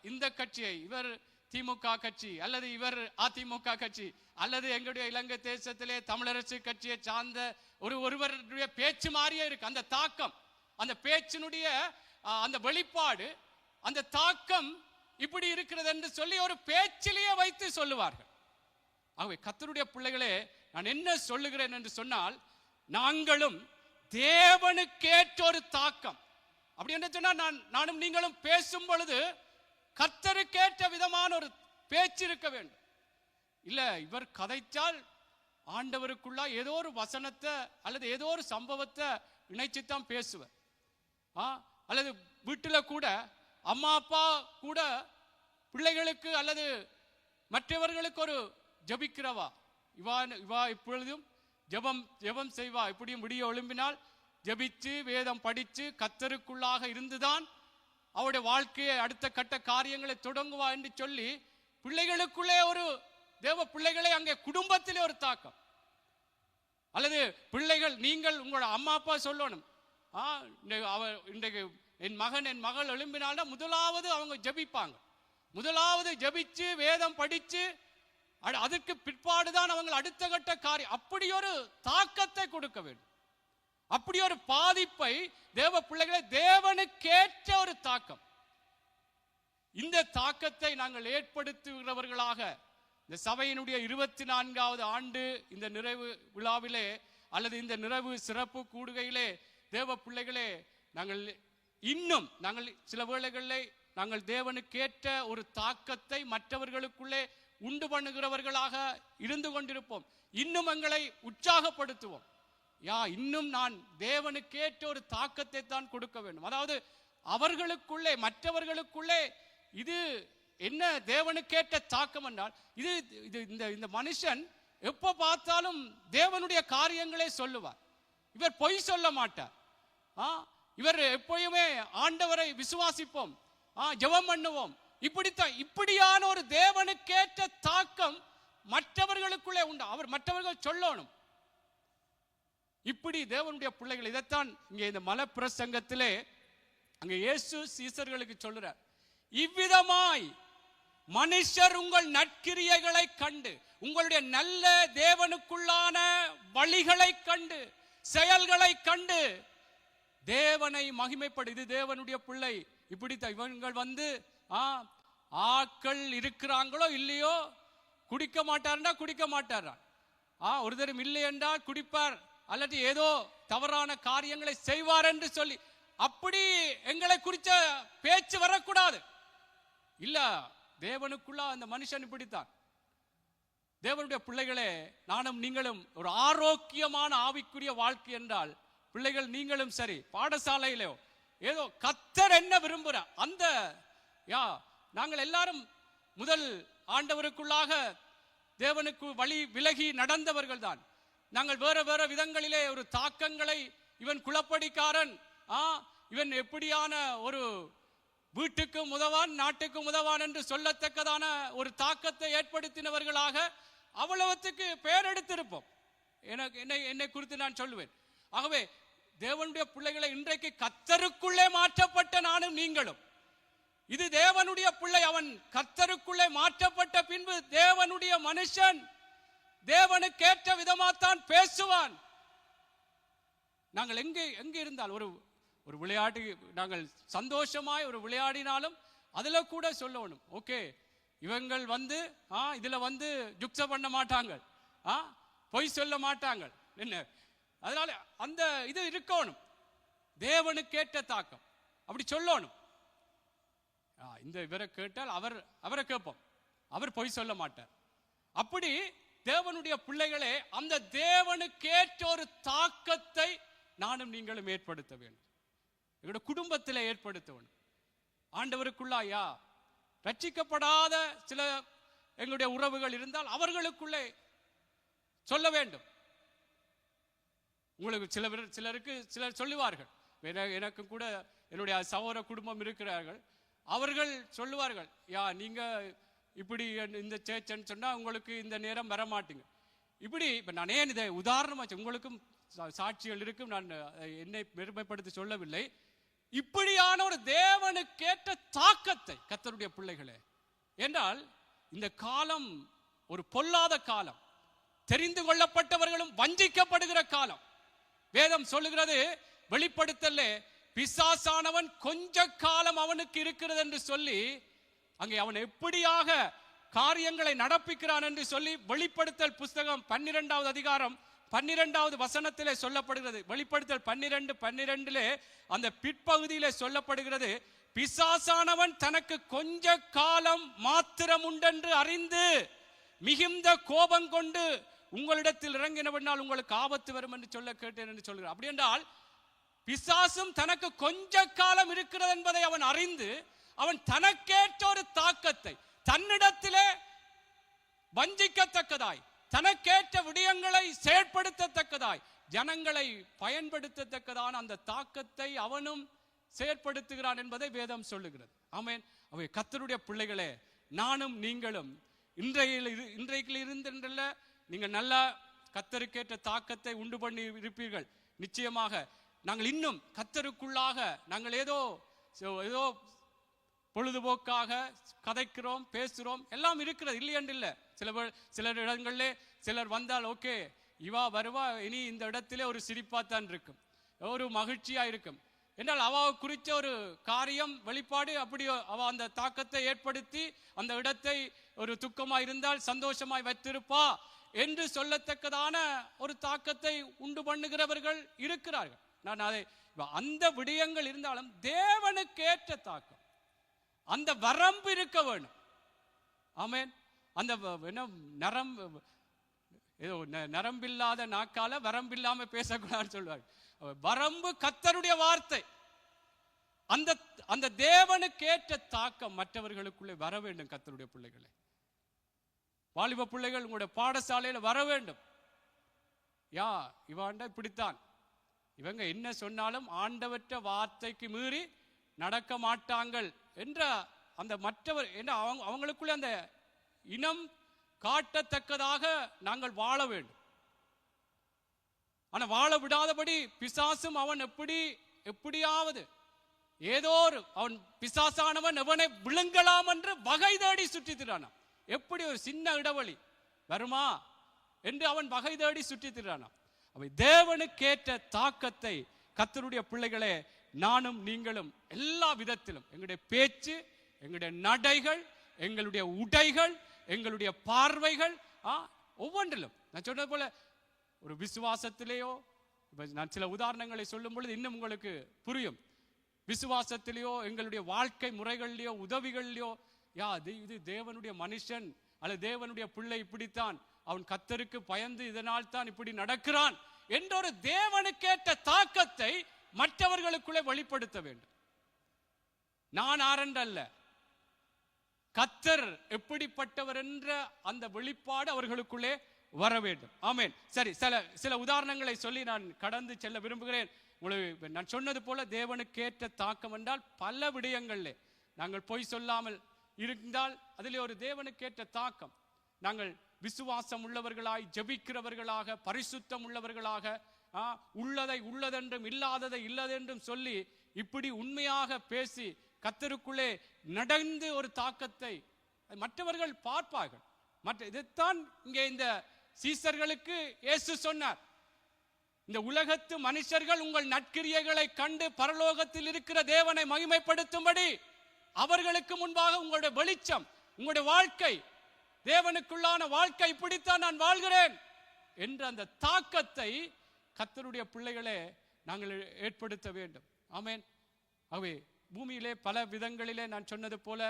இந்த கட்சியை, இவர் திமுக கட்சி, அல்லது இவர் அதிமுக கட்சி, அல்லது எங்களுடைய இலங்கை தேசத்திலே தமிழரசு கட்சியை சார்ந்த ஒருவருடைய பேச்சு மாறியே இருக்கு. அந்த தாக்கம், அந்த பேச்சினுடைய அந்த வெளிப்பாடு, அந்த தாக்கம் இப்படி இருக்கிறது என்று சொல்லி ஒரு பேச்சிலேயே வைத்து சொல்லுவார்கள். ஆகவே கர்த்தருடைய பிள்ளைகளே, நான் என்ன சொல்லுகிறேன் என்று சொன்னால், நாங்களும் தேவனுக்கேற்ற ஒரு தாக்கம், அப்படி என்று சொன்னால் நானும் நீங்களும் பேசும் பொழுது கர்த்தருக்கேற்ற விதமான ஒரு பேச்சு இருக்க வேண்டும். இல்ல, இவர் கதைச்சால் ஆண்டவருக்குள்ளா ஏதோ ஒரு வசனத்தை அல்லது ஏதோ ஒரு சம்பவத்தை இணைச்சுத்தான் பேசுவேன். அல்லது வீட்டில் கூட அம்மா அப்பா கூட பிள்ளைகளுக்கு அல்லது மற்றவர்களுக்கு ஒரு ஜபிக்கிறவா, இவா இப்பொழுதும் ஜெபம் செய்வா, இப்படியும் விடிய எழும்பினால் ஜபிச்சு வேதம் படிச்சு கர்த்தருக்குள்ளாக இருந்துதான் அவருடைய வாழ்க்கையை அடுத்த கட்ட காரியங்களை தொடங்குவா என்று சொல்லி பிள்ளைகளுக்குள்ளே ஒரு தேவ பிள்ளைகளே அங்கே குடும்பத்திலே ஒரு தாக்கம். அல்லது பிள்ளைகள் நீங்கள் உங்களோட அம்மா அப்பா சொல்லணும், இன்றைக்கு என் மகன் என் மகள் எழும்பினால்னா முதலாவது அவங்க ஜபிப்பாங்க. முதலாவது ஜபிச்சு வேதம் படிச்சு அதுக்கு பிற்பாடுதான் அவங்க அடுத்த கட்ட காரியம். அப்படி ஒரு தாக்கத்தை கொடுக்க வேண்டும், அப்படி ஒரு பாதிப்பை தேவ பிள்ளைகளை தேவனுக்கேற்ற ஒரு தாக்கம். இந்த தாக்கத்தை நாங்கள் ஏற்படுத்துகிறவர்களாக இந்த சபையினுடைய 24வது ஆண்டு இந்த நிறைவு விழாவிலே அல்லது இந்த நிறைவு சிறப்பு கூடுகையிலே தேவ பிள்ளைகளே நாங்கள் சில வேளைகளிலே நாங்கள் தேவனுக்கேற்ற ஒரு தாக்கத்தை மற்றவர்களுக்குள்ளே உண்டு பண்ணுகிறவர்களாக இருந்து கொண்டிருப்போம். இன்னும் எங்களை உற்சாகப்படுத்துவோம். இன்னும் நான் தேவனுக்கேற்ற ஒரு தாக்கத்தை தான் கொடுக்க வேண்டும். அதாவது அவர்களுக்குள்ளே மற்றவர்களுக்குள்ளே இது என்ன தேவனுக்கேற்ற தாக்கம் என்றால், இந்த மனுஷன் எப்ப பார்த்தாலும் தேவனுடைய காரியங்களே சொல்லுவார். இவர் பொய் சொல்ல மாட்டார். இவர் எப்பயுமே ஆண்டவரை விசுவாசிப்போம், ஜெபம் பண்ணுவோம். இப்படியான ஒரு தேவனுக்கேற்ற தாக்கம் மற்றவர்களுக்குள்ளே உண்டு. அவர் மற்றவர்கள் சொல்லணும். இப்படி தேவனுடைய பிள்ளைகள் இதைத்தான் இங்கே இந்த மலை பிரசங்கத்திலே அங்கே இயேசு சீசர்களுக்கு சொல்றார். இவ்விதமாய் மனுஷர் உங்கள் நற்கிரியைகளை கண்டு, உங்களுடைய நல்ல தேவனுக்குள்ளான வழிகளை கண்டு, செயல்களை கண்டு தேவனை மகிமைப்படு. இது தேவனுடைய பிள்ளை. இப்படித்தான் இவங்கள் ஆக்கள் இருக்கிறாங்களோ இல்லையோ, குடிக்க மாட்டார்னா குடிக்க மாட்டாரா, ஒரு தரம் இல்லை என்றால் குடிப்பார், அல்லது ஏதோ தவறான காரியங்களை செய்வார் என்று சொல்லி அப்படி எங்களை குறித்த பேச்சு வரக்கூடாது. இல்ல, தேவனுக்குள்ள அந்த மனுஷன் இப்படித்தான். தேவனுடைய பிள்ளைகளே, நானும் நீங்களும் ஒரு ஆரோக்கியமான ஆவிக்குரிய வாழ்க்கை என்றால், பிள்ளைகள் நீங்களும் சரி, பாடசாலையிலோ ஏதோ கர்த்தர் என்ன விரும்புற அந்த நாங்கள் எல்லாரும் முதல் ஆண்டவருக்குள்ளாக தேவனுக்கு வழி விலகி நடந்தவர்கள் தான். நாங்கள் வேற வேற விதங்களிலே ஒரு தாக்கங்களை, இவன் குளப்படிக்காரன், இவன் எப்படியான ஒரு வீட்டுக்கும் உதவான் நாட்டுக்கும் உதவான் என்று சொல்லத்தக்கதான ஒரு தாக்கத்தை ஏற்படுத்தினவர்களாக அவ்வளவுக்கு பெயர் எடுத்திருப்போம். என்னை குறித்து நான் சொல்லுவேன். ஆகவே தேவனுடைய பிள்ளைகளை இன்றைக்கு கர்த்தருக்குள்ளே மாற்றப்பட்ட நானும் நீங்களும், இது தேவனுடைய பிள்ளை. அவன் கர்த்தருக்குள்ளே மாற்றப்பட்ட பின்பு தேவனுடைய மனுஷன் தேவனுக்கேற்ற விதமாத்தான் பேசுவான். நாங்கள் எங்கே இருந்தால் ஒரு விளையாட்டு, நாங்கள் சந்தோஷமாய் ஒரு விளையாடினாலும் அதுல கூட சொல்லணும், ஓகே இவங்கள் இதுல ஜுக்ஸ பண்ண மாட்டாங்க, பொய் சொல்ல மாட்டாங்க, என்ன அதனால அந்த இது இருக்கணும், தேவனுக்கேற்ற தாக்கம் அப்படி சொல்லணும். இந்த இவரை கேட்டால் அவரை கேட்போம், அவர் பொய் சொல்ல மாட்டார். அப்படி தேவனுடைய பிள்ளைகளே, அந்த தேவனுக்கேற்ற ஒரு தாக்கத்தை நானும் நீங்களும் ஏற்படுத்த வேண்டும். எங்களுடைய குடும்பத்தில் ஏற்படுத்த வேண்டும். ஆண்டவருக்குள்ளாயா ரட்சிக்கப்படாத சில எங்களுடைய உறவுகள் இருந்தால் அவர்களுக்குள்ளே சொல்ல வேண்டும். உங்களுக்கு சிலர் சொல்லுவார்கள், எனக்கு கூட என்னுடைய சகோதர குடும்பம் இருக்கிறார்கள், அவர்கள் சொல்லுவார்கள், நீங்க இப்படி இந்த சேர்ச்சன்னு சொன்னா உங்களுக்கு இந்த நேரம் வர மாட்டீங்க. இப்படி இப்ப நான் ஏன் இதை உதாரணமாச்சு, உங்களுக்கும் சாட்சிகள் இருக்கும், நான் என்னை பெருமைப்படுத்தி சொல்லவில்லை. இப்படியான ஒரு தேவனுக்கேற்ற தாக்கத்தை கர்த்தருடைய பிள்ளைகளே, என்றால் இந்த காலம் ஒரு பொல்லாத காலம், தெரிந்து கொள்ளப்பட்டவர்களும் வஞ்சிக்கப்படுகிற காலம். வேதம் சொல்லுகிறது, வெளிப்படுத்தல பிசாசானவன் கொஞ்ச காலம் அவனுக்கு இருக்கிறது என்று சொல்லி, அங்கே அவன் எப்படியாக காரியங்களை நடப்பிக்கிறான் என்று சொல்லி வெளிப்படுத்தல் புஸ்தகம் 12வது அதிகாரம் 12வது வசனத்திலே சொல்லப்படுகிறது. வெளிப்படுத்தல் 12:12 அந்த பிற்பகுதியிலே சொல்லப்படுகிறது, பிசாசானவன் தனக்கு கொஞ்ச காலம் மாத்திரம் உண்டென்று அறிந்து மிகுந்த கோபம் கொண்டு உங்களிடத்தில் இறங்கினவனால் உங்களுக்கு ஆபத்து வரும் என்று சொல்ல கேட்டேன் என்று சொல்கிறார். அப்படி என்றால் பிசாசும் தனக்கு கொஞ்ச காலம் இருக்கிறது என்பதை அவன் அறிந்து அவன் தனக்கேற்ற ஒரு தாக்கத்தை தன்னிடத்திலே வஞ்சிக்கத்தக்கதாய் தனக்கேற்ற விடயங்களை செயற்படுத்தத்தக்கதாய் ஜனங்களை பயன்படுத்தத்தக்கதான அந்த தாக்கத்தை அவனும் செயற்படுத்துகிறான் என்பதை வேதம் சொல்லுகிறது. ஆமென். அவை கர்த்தருடைய பிள்ளைகளே, நானும் நீங்களும் இன்றைக்கு இருந்தல்ல நீங்கள் நல்லா கர்த்தருக்கேற்ற தாக்கத்தை உண்டு பண்ணி இருப்பீர்கள். நிச்சயமாக நாங்கள் இன்னும் கர்த்தருக்குள்ளாக நாங்கள் ஏதோ பொழுதுபோக்காக கதைக்கிறோம், பேசுகிறோம், எல்லாம் இருக்கிறது, இல்லையென்று இல்லை. சிலர் இடங்களிலே சிலர் வந்தால் ஓகே இவா வருவா, இனி இந்த இடத்திலே ஒரு சிரிப்பாத்தான் இருக்கும், ஒரு மகிழ்ச்சியா இருக்கும் என்றால் அவ குறித்த ஒரு காரியம் வெளிப்பாடு அப்படி அவ அந்த தாக்கத்தை ஏற்படுத்தி அந்த இடத்தை ஒரு துக்கமாய் இருந்தால் சந்தோஷமாய் வைத்திருப்பா என்று சொல்லத்தக்கதான ஒரு தாக்கத்தை உண்டு பண்ணுகிறவர்கள் இருக்கிறார்கள். நான் அதை அந்த விடயங்கள் இருந்தாலும் தேவனுக்கேற்ற தாக்கம், அந்த வரம்பு இருக்க வேணும். ஆமென். அந்த நரம்பில்லாத நாக்கால வரம்பில்லாம பேசக்கூடாதுன்னு சொல்வார்கள். வரம்பு கர்த்தருடைய வார்த்தை. அந்த தேவனுக்கேற்ற தாக்கம் மற்றவர்களுக்குள்ளே வர வேண்டும். கர்த்தருடைய பிள்ளைகளே, வாலிப பிள்ளைகள் உங்களுடைய பாடசாலையில வர வேண்டும். இவாண்ட இப்படித்தான், இவங்க என்ன சொன்னாலும் ஆண்டவற்ற வார்த்தைக்கு மீறி நடக்க மாட்டாங்கள் என்ற அந்த மற்றவர் என்ன அவங்களுக்குள்ளே அந்த இனம் காட்டத்தக்கதாக நாங்கள் வாழ வேண்டும். ஆனா வாழ விடாதபடி பிசாசும் அவன் எப்படியாவது ஏதோ அவன் பிசாசானவன் எவனை விழுங்கலாம் என்று வகை தேடி சுற்றித்திரான். எப்படி ஒரு சின்ன இடைவெளி வருமா என்று அவன் வகை தேடி சுற்றித்திரான். அவை தேவனுக்கேற்ற தாக்கத்தை கர்த்தருடைய பிள்ளைகளே, நானும் நீங்களும் எல்லா விதத்திலும் எங்களுடைய பேச்சு, எங்களுடைய நடைகள், எங்களுடைய உடைகள், எங்களுடைய பார்வைகள் ஒவ்வொன்றிலும் நான் சொன்னது போல ஒரு விசுவாசத்திலேயோ, நான் சில உதாரணங்களை சொல்லும் பொழுது இன்னும் உங்களுக்கு புரியும். விசுவாசத்திலேயோ எங்களுடைய வாழ்க்கை முறைகள்லையோ உதவிகள்லையோ இது தேவனுடைய மனுஷன் அல்லது தேவனுடைய பிள்ளை இப்படித்தான், அவன் கர்த்தருக்கு பயந்து இதனால் தான் இப்படி நடக்கிறான் என்ற ஒரு தேவனுக்கேற்ற தாக்கத்தை மற்றவர்களுக்குள்ளே வெளிப்படுத்த வேண்டும். நான் ஆரண்டல்ல, கர்த்தர் எப்படிப்பட்டவர் என்ற அந்த வெளிப்பாடு அவர்களுக்குள்ளே வர வேண்டும். ஆமென். சரி, சில உதாரணங்களை சொல்லி நான் கடந்து செல்ல விரும்புகிறேன். உங்களுக்கு நான் சொன்னது போல தேவனுக்கேற்ற தாக்கம் என்றால் பல விடயங்களிலே நாங்கள் பொய் சொல்லாமல் இருந்தால் அதிலே ஒரு தேவனுக்கேற்ற தாக்கம். நாங்கள் விசுவாசம் உள்ளவர்களாய், ஜெபிக்கிறவர்களாக, பரிசுத்தம் உள்ளவர்களாக, உள்ளதை உள்ளதென்றும் இல்லாததை இல்லதென்றும் சொல்லி இப்படி உண்மையாக பேசி கர்த்தருக்குள்ளே நடந்து ஒரு தாக்கத்தை மற்றவர்கள் பார்ப்பார்கள். இதைத்தான் இங்கே இந்த சீசர்களுக்கு இயேசு சொன்னார். இந்த உலகத்து மனுஷர்கள் உங்கள் நற்கிரியைகளை கண்டு பரலோகத்தில் இருக்கிற தேவனை மகிமைப்படுத்தும்படி அவர்களுக்கு முன்பாக உங்களுடைய வெளிச்சம், உங்களுடைய வாழ்க்கை, தேவனுக்குள்ளான வாழ்க்கை, இப்படித்தான் நான் வாழ்கிறேன் என்ற அந்த தாக்கத்தை கர்த்தருடைய பிள்ளைகளே நாங்கள் ஏற்படுத்த வேண்டும். ஆமென். ஆகவே பூமியிலே பல விதங்களிலே நான் சொன்னது போல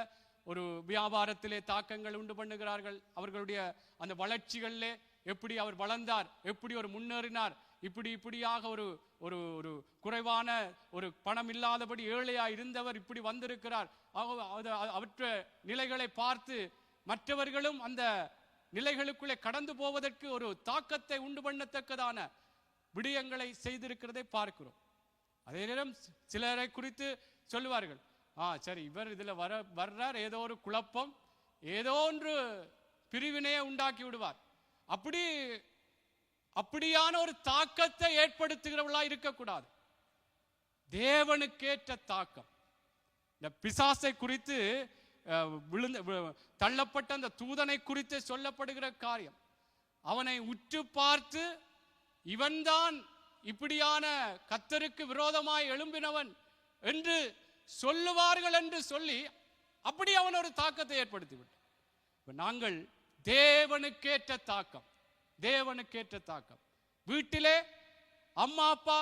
ஒரு வியாபாரத்திலே தாக்கங்கள் உண்டு பண்ணுகிறார்கள். அவர்களுடைய அந்த வளர்ச்சிகளிலே எப்படி அவர் வளர்ந்தார், எப்படி ஒரு முன்னேறினார், இப்படியாக ஒரு ஒரு குறைவான ஒரு பணம் இல்லாதபடி ஏழையா இருந்தவர் இப்படி வந்திருக்கிறார். அவற்ற நிலைகளை பார்த்து மற்றவர்களும் அந்த நிலைகளுக்குள்ளே கடந்து போவதற்கு ஒரு தாக்கத்தை உண்டு பண்ணத்தக்கதான விடயங்களை செய்திருக்கிறதை பார்க்கிறோம். அதே நேரம் சிலரை குறித்து சொல்லுவார்கள், சரி இவர் இதுல வர்றார், ஏதோ ஒரு குழப்பம், ஏதோ ஒன்று பிரிவினையை உண்டாக்கி விடுவார். அப்படியான ஒரு தாக்கத்தை ஏற்படுத்துகிறவர்களா இருக்கக்கூடாது. தேவனுக்கேற்ற தாக்கம். இந்த பிசாசை குறித்து தள்ளப்பட்ட அந்த தூதனை குறித்து சொல்லப்படுகிற காரியம், அவனை உற்று பார்த்து இவன்தான் இப்படியான கர்த்தருக்கு விரோதமாய் எழும்பினவன் என்று சொல்லுவார்கள் என்று சொல்லி அப்படி அவன் ஒரு தாக்கத்தை ஏற்படுத்திவிட்டான். நாங்கள் தேவனுக்கேற்ற தாக்கம், தேவனுக்கேற்ற தாக்கம். வீட்டிலே அம்மா அப்பா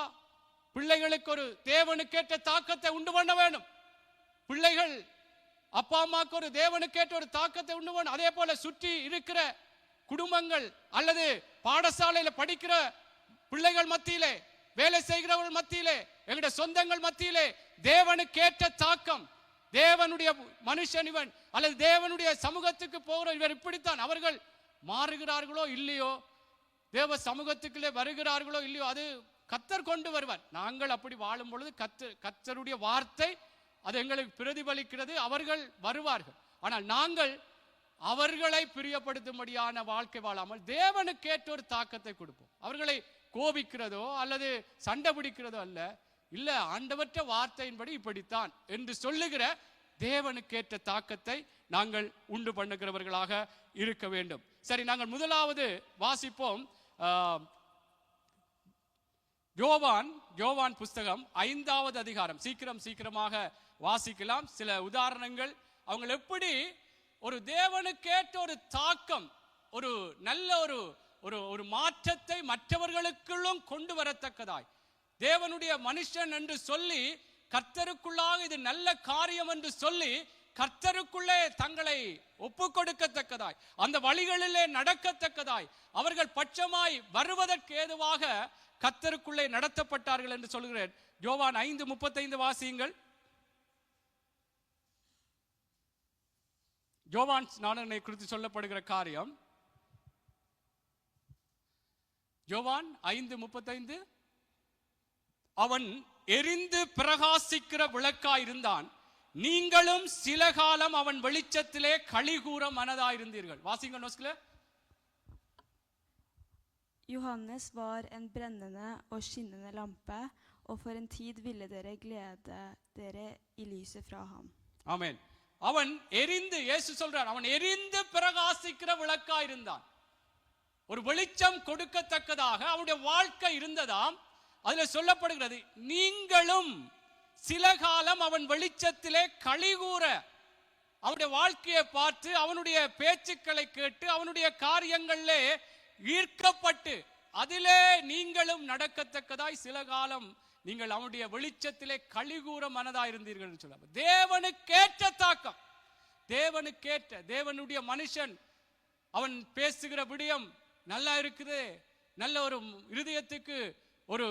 பிள்ளைகளுக்கு ஒரு தேவனுக்கேற்ற தாக்கத்தை உண்டு பண்ண வேண்டும். பிள்ளைகள் அப்பா அம்மாவுக்கு ஒரு தேவனுக்கேற்ற ஒரு தாக்கத்தை உண்டு பண்ண. அதே போல சுற்றி இருக்கிற குடும்பங்கள் அல்லது பாடசாலையில படிக்கிற பிள்ளைகள் மத்தியிலே, வேலை செய்கிறவர்கள் மத்தியிலே, எங்களுடைய சொந்தங்கள் மத்தியிலே தேவனுக்கேற்ற தாக்கம், தேவனுடைய மனுஷன் இவன் அல்லது தேவனுடைய சமூகத்துக்கு போகிற இவர் இப்படித்தான், அவர்கள் மாறுகிறார்களோ இல்லையோ, தேவ சமூகத்துக்குள்ளே வருகிறார்களோ இல்லையோ, அது கர்த்தர் கொண்டு வருவார். நாங்கள் அப்படி வாழும் பொழுது கர்த்தருடைய வார்த்தை அது எங்களுக்கு பிரதிபலிக்கிறது, அவர்கள் வருவார்கள். ஆனால் நாங்கள் அவர்களை பிரியப்படுத்தும்படியான வாழ்க்கை வாழாமல் தேவனுக்கேற்ற ஒரு தாக்கத்தை கொடுப்போம். அவர்களை கோபிக்கிறதோ அல்லது சண்டை பிடிக்கிறதோ அல்ல, இல்ல ஆண்டவற்ற வார்த்தையின்படி இப்படித்தான் என்று சொல்லுகிற தேவனுக்கேற்ற தாக்கத்தை நாங்கள் உண்டு பண்ணுகிறவர்களாக இருக்க வேண்டும். சரி, நாங்கள் முதலாவது வாசிப்போம். யோவான் புஸ்தகம் 5வது அதிகாரம். சீக்கிரமாக வாசிக்கலாம். சில உதாரணங்கள், அவங்க எப்படி ஒரு தேவனுக்கேற்ற ஒரு தாக்கம், ஒரு நல்ல ஒரு மாற்றத்தை மற்றவர்களுக்குள்ளும் கொண்டு வரத்தக்கதாய், தேவனுடைய மனுஷன் என்று சொல்லி கர்த்தருக்குள்ளாக இது நல்ல காரியம் என்று சொல்லி கர்த்தருக்குள்ளே தங்களை ஒப்பு கொடுக்கத்தக்கதாய், அந்த வழிகளிலே நடக்கத்தக்கதாய், அவர்கள் பட்சமாய் வருவதற்கு ஏதுவாக கர்த்தருக்குள்ளே நடத்தப்பட்டார்கள் என்று சொல்கிறேன். யோவான் 5:35 வாசியுங்கள். யோவான் ஸ்நானனை குறித்து சொல்லப்படுகிற காரியம். யோவான் 5:35, அவன் எரிந்து பிரகாசிக்கிற விளக்காயிருந்தான், நீங்களும் சில காலம் அவன் வெளிச்சத்திலே களிகூற மனதாயிருந்தீர்கள். வாசிங்க நோஸ்ல. Johannes var en brennende og skinnende lampe, og for en tid ville dere glede dere i lyset fra ham. ஆமென். அவன் எரிந்து, இயேசு சொல்றார், அவன் எரிந்து பிரகாசிக்கிற விளக்காயிருந்தான். ஒரு வெளிச்சம் கொடுக்கத்தக்கதாக அவனுடைய வாழ்க்கை இருந்ததாம். அதுல சொல்லப்படுகிறது, நீங்களும் சில காலம் அவன் வெளிச்சத்திலே களிகூற, அவனுடைய வாழ்க்கையை பார்த்து, அவனுடைய பேச்சுக்களை கேட்டு, அவனுடைய காரியங்களிலே ஈர்க்கப்பட்டு, அதிலே நீங்களும் நடக்கத்தக்கதாய் சில காலம் நீங்கள் அவனுடைய வெளிச்சத்திலே களிகூற மனதாயிருந்தீர்கள் என்று சொல்ல. தேவனுக்கேற்ற தாக்கம், தேவனுக்கேற்ற, தேவனுடைய மனுஷன் அவன் பேசுகிற விடயம் நல்லா இருக்குது, நல்ல ஒரு இருதயத்துக்கு ஒரு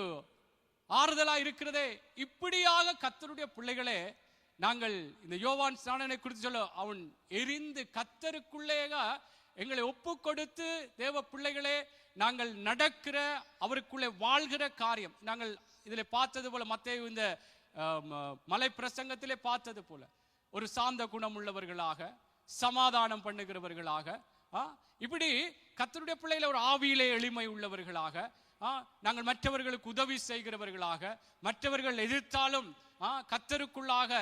ஆறுதலா இருக்கிறதே. இப்படியாக கர்த்தருடைய பிள்ளைகளே, நாங்கள் இந்த யோவான் ஸ்நானனை குறித்து சொல்ல, அவன் எரிந்து கர்த்தருக்குள்ளே எங்களை ஒப்பு கொடுத்து, தேவ பிள்ளைகளே நாங்கள் நடக்கிற, அவருக்குள்ளே வாழ்கிற காரியம். நாங்கள் இதில் பார்த்தது போல, மத்தேயு இந்த மலை பிரசங்கத்திலே பார்த்தது போல, ஒரு சாந்த குணம் உள்ளவர்களாக, சமாதானம் பண்ணுகிறவர்களாக, இப்படி கர்த்தருடைய பிள்ளைகளை ஒரு ஆவியிலே எளிமை உள்ளவர்களாக, நாங்கள் மற்றவர்களுக்கு உதவி செய்கிறவர்களாக, மற்றவர்கள் எதிர்த்தாலும் கர்த்தருக்குள்ளாக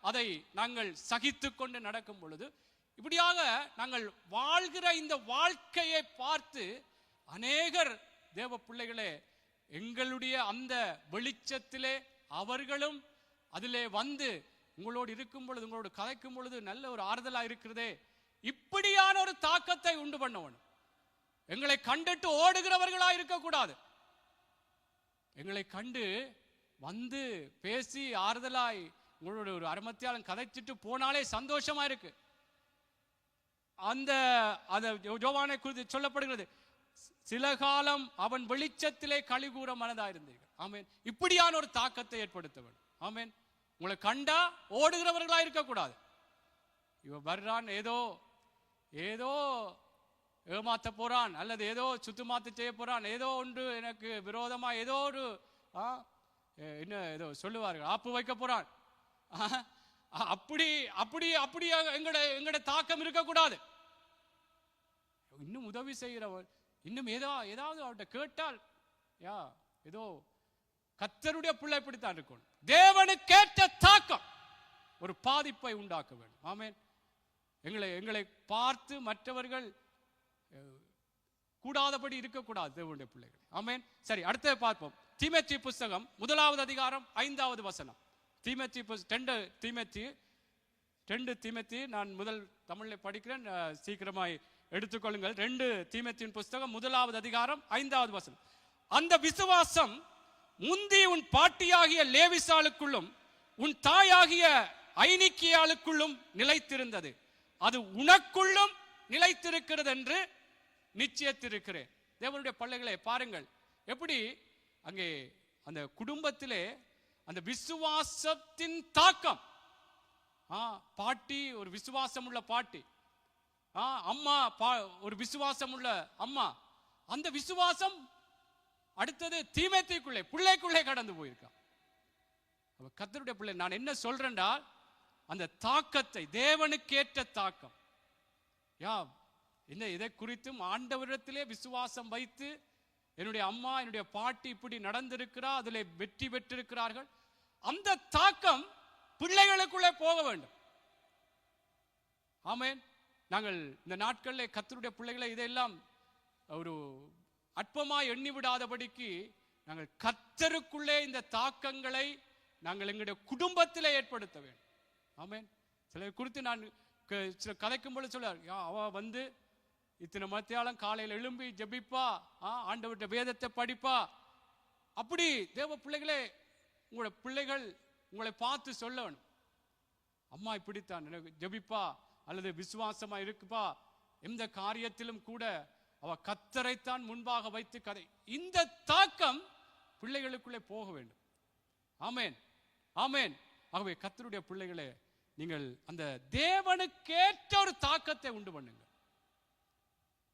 அதை நாங்கள் சகித்து கொண்டு நடக்கும் பொழுது, இப்படியாக நாங்கள் வாழ்கிற இந்த வாழ்க்கையை பார்த்து அநேகர் தேவ பிள்ளைகளே எங்களுடைய அந்த வெளிச்சத்திலே அவர்களும் அதிலே வந்து உங்களோடு இருக்கும் பொழுது, உங்களோடு கதைக்கும் பொழுது நல்ல ஒரு ஆறுதலா இருக்கிறதே, இப்படியான ஒரு தாக்கத்தை உண்டு பண்ணவன். எங்களை கண்டுட்டு ஓடுகிறவர்களா இருக்கக்கூடாது. எங்களை கண்டு வந்து பேசி ஆறுதலாய் உங்களோட ஒரு அரைமத்தியாலும் கதைச்சிட்டு போனாலே சந்தோஷமா இருக்கு. அந்த யோவானை குறித்து சொல்லப்படுகிறது, சில காலம் அவன் வெளிச்சத்திலே களிகூற மனதாயிருந்தீர்கள். ஆமேன். இப்படியான ஒரு தாக்கத்தை ஏற்படுத்த வேண்டும். ஆமேன். உங்களை கண்டா ஓடுகிறவர்களா இருக்கக்கூடாது. இவன் வர்றான், ஏதோ ஏமாத்த போறான், அல்லது ஏதோ சுத்துமாத்து செய்ய போறான், ஏதோ ஒன்று எனக்கு விரோதமா ஏதோ ஒரு என்ன ஏதோ சொல்லுவார்கள், ஆப்பு வைக்க போறான். அப்படி எங்கட தாக்கம் இருக்கக்கூடாது. இன்னும் உதவி செய்கிறவன், இன்னும் ஏதாவது அவர்கிட்ட கேட்டால் ஏதோ கர்த்தருடைய பிள்ளை இப்படித்தான் இருக்கணும். தேவனுக்கேற்ற தாக்கம் ஒரு பாதிப்பை உண்டாக்க வேண்டும். ஆமென். எங்களை பார்த்து மற்றவர்கள் கூடாதபடி இருக்கக்கூடாது தேவனுடைய பிள்ளைகள். ஆமென். சரி, அடுத்த பார்ப்போம். தீமோத்தேயு புஸ்தகம் 1வது அதிகாரம் 5வது வசனம். ரெண்டு தீமோத்தேயு நான் முதல் தமிழில் படிக்கிறேன், சீக்கிரமாய் எடுத்துக்கொள்ளுங்கள். 2 தீமோத்தேயுவின் புஸ்தகம் 1வது அதிகாரம் 5வது வசனம். அந்த விசுவாசம் முந்தி உன் பாட்டியாகிய லேவிசாளுக்குள்ளும் உன் தாயாகிய ஐனிக்கியாளுக்குள்ளும் நிலைத்திருந்தது, அது உனக்குள்ளும் நிலைத்திருக்கிறது என்று நிச்சயத்திருக்கிறேன். தேவனுடைய பிள்ளைகளே பாருங்கள் எப்படி அங்கே அந்த குடும்பத்திலே அந்த விசுவாசத்தின் தாக்கம். பாட்டி ஒரு விசுவாசம் உள்ள பாட்டி, அம்மா ஒரு விசுவாசம் உள்ள அம்மா, அந்த விசுவாசம் அடுத்தது தீமைக்குள்ளே பிள்ளைக்குள்ளே கடந்து போயிருக்கா. கர்த்தருடைய பிள்ளை, நான் என்ன சொல்றேன்டா, அந்த தாக்கத்தை, தேவனுக்கேற்ற தாக்கம், என்ன இதை குறித்தும் ஆண்டவரிடத்திலே விசுவாசம் வைத்து என்னுடைய அம்மா என்னுடைய பாட்டி இப்படி நடந்திருக்கிறா, அதில் வெற்றி பெற்றிருக்கிறார்கள், அந்த தாக்கம் பிள்ளைகளுக்குள்ளே போக வேண்டும். ஆமென். நாங்கள் இந்த நாட்களில் கர்த்தருடைய பிள்ளைகளை இதையெல்லாம் ஒரு அற்பமாய் எண்ணி விடாதபடிக்கு நாங்கள் கர்த்தருக்குள்ளே இந்த தாக்கங்களை நாங்கள் எங்களுடைய குடும்பத்தில் ஏற்படுத்த வேண்டும். ஆமென். சில குறித்து நான் சில கதைக்கும் பொழுது சொல்றார், அவ வந்து இத்தனை மத்தியாலம் காலையில் எழும்பி ஜெபிப்பா, ஆண்டவருடைய வேதத்தை படிப்பா. அப்படி தேவ பிள்ளைகளே, உங்களோட பிள்ளைகள் உங்களை பார்த்து சொல்ல வேணும், அம்மா இப்படித்தான் ஜெபிப்பா அல்லது விசுவாசமா இருக்குப்பா, எந்த காரியத்திலும் கூட அவ கர்த்தரைத்தான் முன்பாக வைத்து கதை. இந்த தாக்கம் பிள்ளைகளுக்குள்ளே போக வேண்டும். ஆமென், ஆமென். ஆகவே கர்த்தருடைய பிள்ளைகளே, நீங்கள் அந்த தேவனுக்கேற்ற ஒரு தாக்கத்தை உண்டு பண்ணுங்க.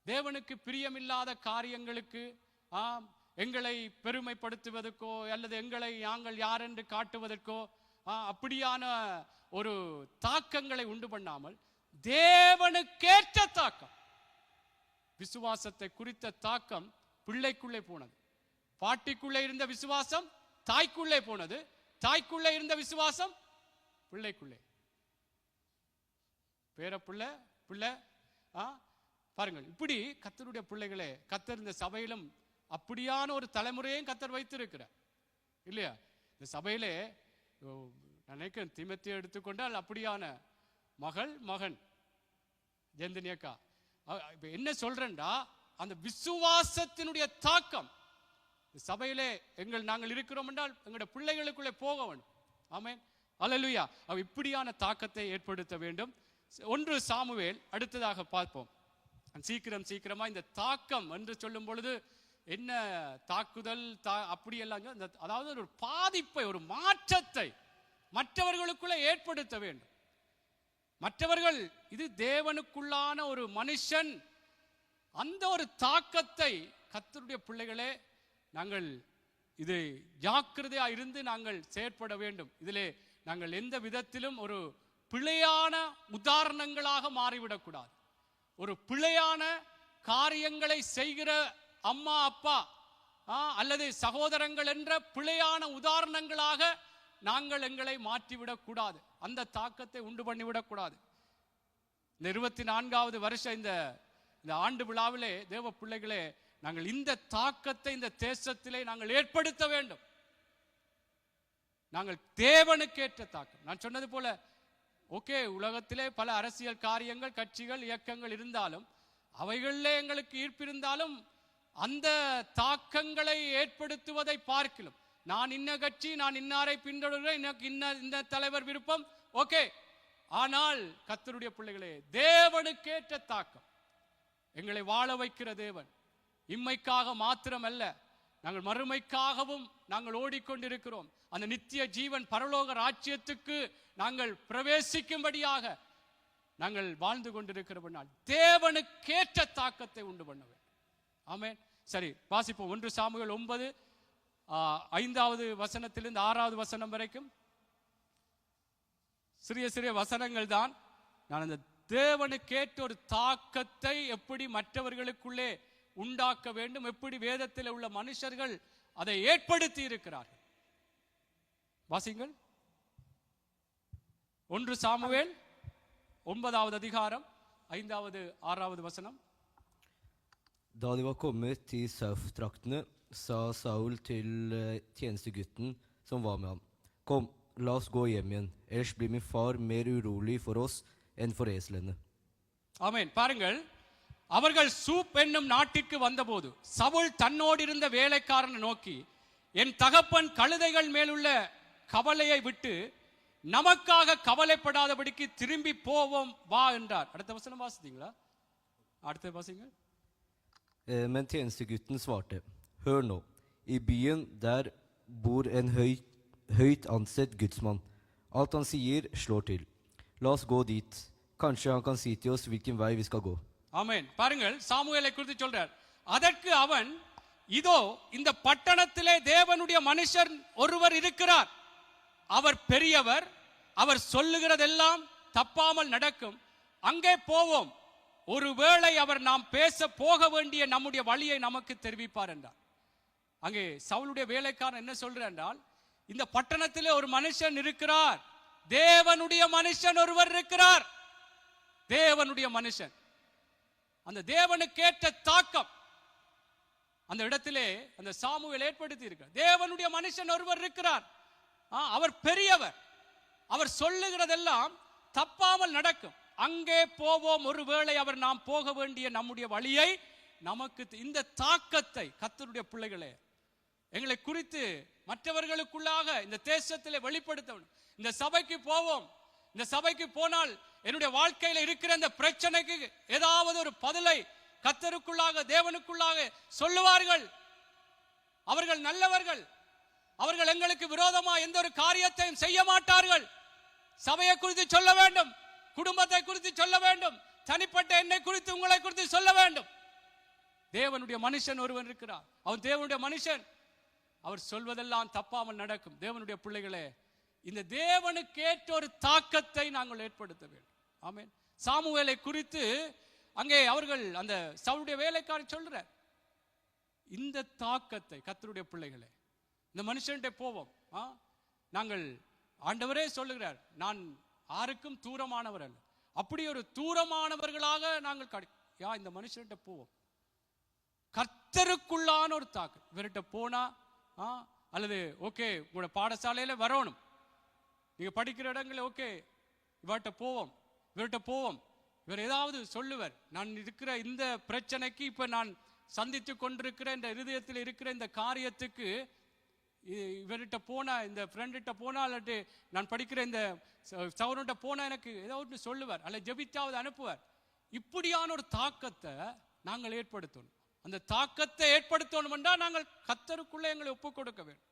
தேவனுக்கு பிரியமில்லாத காரியங்களுக்கு எங்களை பெருமைப்படுத்துவதற்கோ அல்லது எங்களை நாங்கள் யார் என்று காட்டுவதற்கோ அப்படியான ஒரு தாக்கங்களை உண்டு பண்ணாமல் தேவனுக்கேற்ற தாக்கம், விசுவாசத்தை குறித்த தாக்கம் பிள்ளைக்குள்ளே போனது. பாட்டிக்குள்ளே இருந்த விசுவாசம் தாய்க்குள்ளே போனது, தாய்க்குள்ளே இருந்த விசுவாசம் பிள்ளைக்குள்ளே. பேர பிள்ளை பிள்ளை பாருங்கள், இப்படி கர்த்தருடைய பிள்ளைகளே, கர்த்தர் இந்த சபையிலும் அப்படியான ஒரு தலைமுறையும் கர்த்தர் வைத்திருக்கிறார் இல்லையா? இந்த சபையிலே நினைக்கிறேன், தீமோத்தேயு எடுத்துக்கொண்டால் அப்படியான மகள் மகன் ஜெயந்தினியக்கா. இப்ப என்ன சொல்றேன்டா, அந்த விசுவாசத்தினுடைய தாக்கம் சபையிலே நாங்கள் இருக்கிறோம் என்றால் எங்களுடைய பிள்ளைகளுக்குள்ளே போக வேண்டும். ஆமென், அல்லேலூயா. இப்படியான தாக்கத்தை ஏற்படுத்த வேண்டும். 1 சாமுவேல் அடுத்ததாக பார்ப்போம். சீக்கிரமா இந்த தாக்கம் என்று சொல்லும் பொழுது என்ன தாக்குதல் அப்படியெல்லாம், அதாவது ஒரு பாதிப்பை, ஒரு மாற்றத்தை மற்றவர்களுக்குள்ள ஏற்படுத்த வேண்டும். மற்றவர்கள் இது தேவனுக்குள்ளான ஒரு மனுஷன், அந்த ஒரு தாக்கத்தை கர்த்தருடைய பிள்ளைகளே நாங்கள் இது ஜாக்கிரதையா இருந்து நாங்கள் செயற்பட வேண்டும். இதிலே நாங்கள் எந்த விதத்திலும் ஒரு பிழையான உதாரணங்களாக மாறிவிடக்கூடாது. ஒரு பிழையான காரியங்களை செய்கிற அம்மா அப்பா அல்லது சகோதரங்கள் என்ற பிழையான உதாரணங்களாக நாங்கள் எங்களை மாற்றிவிடக்கூடாது. அந்த தாக்கத்தை உண்டு பண்ணிவிடக்கூடாது. இந்த 24வது வருஷம் இந்த ஆண்டு விழாவிலே தேவ பிள்ளைகளே, நாங்கள் இந்த தாக்கத்தை இந்த தேசத்திலே நாங்கள் ஏற்படுத்த வேண்டும். நாங்கள் தேவனுக்கேற்ற தாக்கம். நான் சொன்னது போல ஓகே, உலகத்திலே பல அரசியல் காரியங்கள், கட்சிகள், இயக்கங்கள் இருந்தாலும் அவைகளிலே எங்களுக்கு ஈர்ப்பிருந்தாலும் அந்த தாக்கங்களை ஏற்படுத்துவதை பார்க்கலாம். நான் இன்ன கட்சி, நான் இன்னாரை பின்தொடர்கிறேன், எனக்கு இந்த தலைவர் விருப்பம், ஓகே. ஆனால் கர்த்தருடைய பிள்ளைகளே, தேவனுக்கேற்ற தாக்கம், எங்களை வாழ வைக்கிற தேவன், இம்மைக்காக மாத்திரமல்ல, நாங்கள் மறுமைக்காகவும் நாங்கள் ஓடிக்கொண்டிருக்கிறோம். அந்த நித்திய ஜீவன் பரலோக ராஜ்யத்துக்கு நாங்கள் பிரவேசிக்கும்படியாக நாங்கள் வாழ்ந்து கொண்டிருக்கிறபடியால் தேவனுக்கேற்ற தாக்கத்தை உண்டு பண்ண வேண்டும். ஆமென். சரி, வாசிப்போம். 1 சாமுவேல் 9 5வது வசனத்திலிருந்து 6வது வசனம் வரைக்கும் சிறிய வசனங்கள் தான். நான் அந்த தேவனுக்கேற்ற ஒரு தாக்கத்தை எப்படி மற்றவர்களுக்குள்ளே உண்டாக்க வேண்டும், எப்படி வேதத்தில் உள்ள மனுஷர்கள் அதை ஏற்படுத்தி இருக்கிறார்கள். வாசிங்கள். 1 சாமுவேல் 9வது அதிகாரம் 5வது 6வது வசனம். Da de var kommet til Sauf-traktene, sa Saul til tjenestegutten som var med ham, «Kom, la oss gå hjem igjen, ellers blir min far mer urolig for oss enn for eslene.» ஆமென். பாருங்கள், அவர்கள் soup என்னும் நாட்டிற்கு வந்தபோது சவுல் தன்னோடு இருந்த வேலைக்காரனை நோக்கி, என் தகப்பன் கழுதைகள் மேலுள்ள கவலையை விட்டு நமக்காக கவலைப்படாதபடிக்கு திரும்பி போவோம் வா என்றார். அடுத்த வசனம் வாசித்தீங்களா? அடுத்த வாசிங்க. Men tjenestegutten svarte, hør nå, i byen der bor en høyt ansett gudsmann. Alt han sier slår til. La oss gå dit. Kanskje han kan si til oss hvilken vei vi skal gå. ஆமென். பாருங்கள், சாமுவேலை குறித்து சொல்றார். அதற்கு அவன், இதோ இந்த பட்டணத்திலே தேவனுடைய மனுஷர் ஒருவர் இருக்கிறார். அவர் பெரியவர், அவர் சொல்லுகிறதெல்லாம் தப்பாமல் நடக்கும். அங்கே போவோம். ஒருவேளை அவர் நாம் பேச போக வேண்டிய நம்முடைய வழியை நமக்கு தெரிவிப்பார் என்றார். அங்கே சவுலுடைய வேலைக்காரன் என்ன சொல்றார் என்றால், இந்த பட்டணத்திலே ஒரு மனுஷன் இருக்கிறார், தேவனுடைய மனுஷன் ஒருவர் இருக்கிறார். தேவனுடைய மனுஷன், அந்த தேவனுக்கேற்ற தாக்கம் அந்த இடத்திலே அந்த சாமுவேல் ஏற்படுத்தி இருக்கிறார். தேவனுடைய மனுஷன் ஒருவர் இருக்கிறார், அவர் பெரியவர், அவர் சொல்லுகிறதெல்லாம் தப்பாமல் நடக்கும். அங்கே போவோம், ஒருவேளை அவர் நாம் போக வேண்டிய நம்முடைய வழியை நமக்கு இந்த தாக்கத்தை கர்த்தருடைய பிள்ளைகளே எங்களை குறித்து மற்றவர்களுக்குள்ளாக இந்த தேசத்திலே வெளிப்படுத்த வேண்டும். இந்த சபைக்கு போவோம், இந்த சபைக்கு போனால் என்னுடைய வாழ்க்கையில இருக்கிற இந்த பிரச்சனைக்கு ஏதாவது ஒரு பதிலை கர்த்தருக்குள்ளாக தேவனுக்குள்ளாக சொல்லுவார்கள். அவர்கள் நல்லவர்கள், அவர்கள் எங்களுக்கு விரோதமாக எந்த ஒரு காரியத்தையும் செய்ய மாட்டார்கள். சபையை குறித்து சொல்ல வேண்டும், குடும்பத்தை குறித்து சொல்ல வேண்டும், தனிப்பட்ட என்னை குறித்து உங்களை குறித்து சொல்ல வேண்டும். தேவனுடைய மனுஷன் ஒருவன் இருக்கிறார், அவன் தேவனுடைய மனுஷன், அவர் சொல்வதெல்லாம் தப்பாமல் நடக்கும். தேவனுடைய பிள்ளைகளே, இந்த தேவனுக்கேற்ற ஒரு தாக்கத்தை நாங்கள் ஏற்படுத்த வேண்டும். ஆமென். சாமுவேலை குறித்து அங்கே அவர்கள் அந்த சவுலுடைய வேலைக்காரர் சொல்ற இந்த தாக்கத்தை கர்த்தருடைய பிள்ளைகளே, இந்த மனுஷன்கிட்ட போவோம். நாங்கள் ஆண்டவரே சொல்லுகிறார், நான் யாருக்கும் தூரமானவர் அல்ல. அப்படி ஒரு தூரமானவர்களாக நாங்கள் இந்த மனுஷன்கிட்ட போவோம். கர்த்தருக்குள்ளான ஒரு தாக்கம். இவர்கிட்ட போனா அல்லது ஓகே உங்களோட பாடசாலையில வரணும், நீங்க படிக்கிற இடங்களில் ஓகே இவர்கிட்ட போவோம், இவர்கிட்ட போவோம். இவர் ஏதாவது சொல்லுவார், நான் இருக்கிற இந்த பிரச்சனைக்கு, இப்ப நான் சந்தித்து கொண்டிருக்கிற இந்த இருதயத்தில் இருக்கிற இந்த காரியத்துக்கு இவர்கிட்ட போனா, இந்த ஃப்ரெண்ட்கிட்ட போனா, அல்லது நான் படிக்கிற இந்த சவர்கிட்ட போனா எனக்கு ஏதாவது சொல்லுவார், அல்ல ஜெபித்தாவது அனுப்புவார். இப்படியான ஒரு தாக்கத்தை நாங்கள் ஏற்படுத்தணும். அந்த தாக்கத்தை ஏற்படுத்தணும் என்றால் நாங்கள் கர்த்தருக்குள்ளே எங்களை ஒப்புக் கொடுக்க வேண்டும்.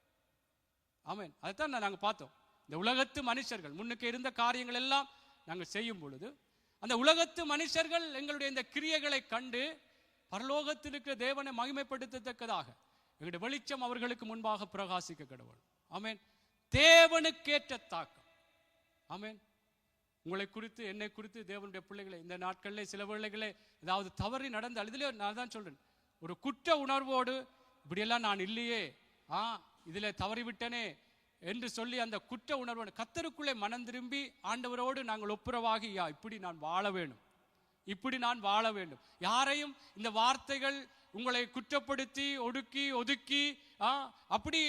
ஆமென். அதைத்தான் நாங்கள் பார்த்தோம். இந்த உலகத்து மனுஷர்கள் முன்னுக்கு இருந்த காரியங்கள் எல்லாம் நாங்கள் செய்யும் பொழுது, அந்த உலகத்து மனுஷர்கள் எங்களுடைய இந்த கிரியைகளை கண்டு பரலோகத்தில் இருக்கிற தேவனை மகிமைப்படுத்தத்தக்கதாக எங்களுடைய வெளிச்சம் அவர்களுக்கு முன்பாக பிரகாசிக்க கடவுள். ஆமென். தேவனுக்கேற்ற தாக்கம். ஆமென். உங்களை குறித்து என்னை குறித்து தேவனுடைய பிள்ளைகளை இந்த நாட்களில் சில வேளைகளே ஏதாவது தவறி நடந்தால், இதுல நான் தான் சொல்றேன், ஒரு குற்ற உணர்வோடு இப்படியெல்லாம் நான் இல்லையே, இதுல தவறிவிட்டனே என்று சொல்லி அந்த குற்ற உணர்வோடு கர்த்தருக்குள்ளே மனம் திரும்பி ஆண்டவரோடு நாங்கள் ஒப்புரவாகி, இப்படி நான் வாழ வேண்டும், இப்படி நான் வாழ வேண்டும். யாரையும் இந்த வார்த்தைகள் உங்களை குற்றப்படுத்தி ஒதுக்கி அப்படி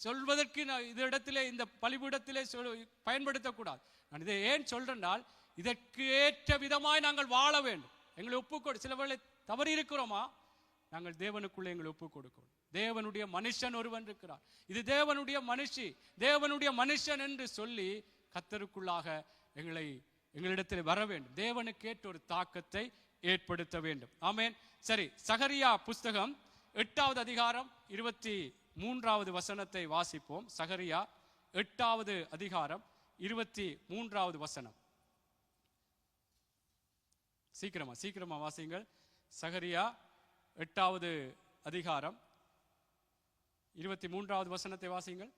சொல்வதற்கு இந்த இடத்திலே, இந்த பலிபீடத்திலே பயன்படுத்தக்கூடாது. நான் இதை ஏன் சொல்றேன்னால், இதற்கு ஏற்ற விதமாய் நாங்கள் வாழ வேண்டும். எங்களை ஒப்புக்கொடு. சில வேளை தவறி இருக்கிறோமா, நாங்கள் தேவனுக்குள்ளே எங்களை ஒப்புக் கொடுக்கணும். தேவனுடைய மனுஷன் ஒருவன் இருக்கிறார், இது தேவனுடைய மனுஷி, தேவனுடைய மனுஷன் என்று சொல்லி கர்த்தருக்குள்ளாக எங்களிடத்தில் வர வேண்டும். தேவனுக்கேற்ற ஒரு தாக்கத்தை ஏற்படுத்த வேண்டும். ஆமென். சரி, சகரியா புஸ்தகம் 8வது அதிகாரம் 23வது வசனத்தை வாசிப்போம். சகரியா 8வது அதிகாரம் 23வது வசனம். சீக்கிரமா வாசிங்கள். சகரியா 8வது அதிகாரம் 23வது வசனத்தை வாசிங்கள்.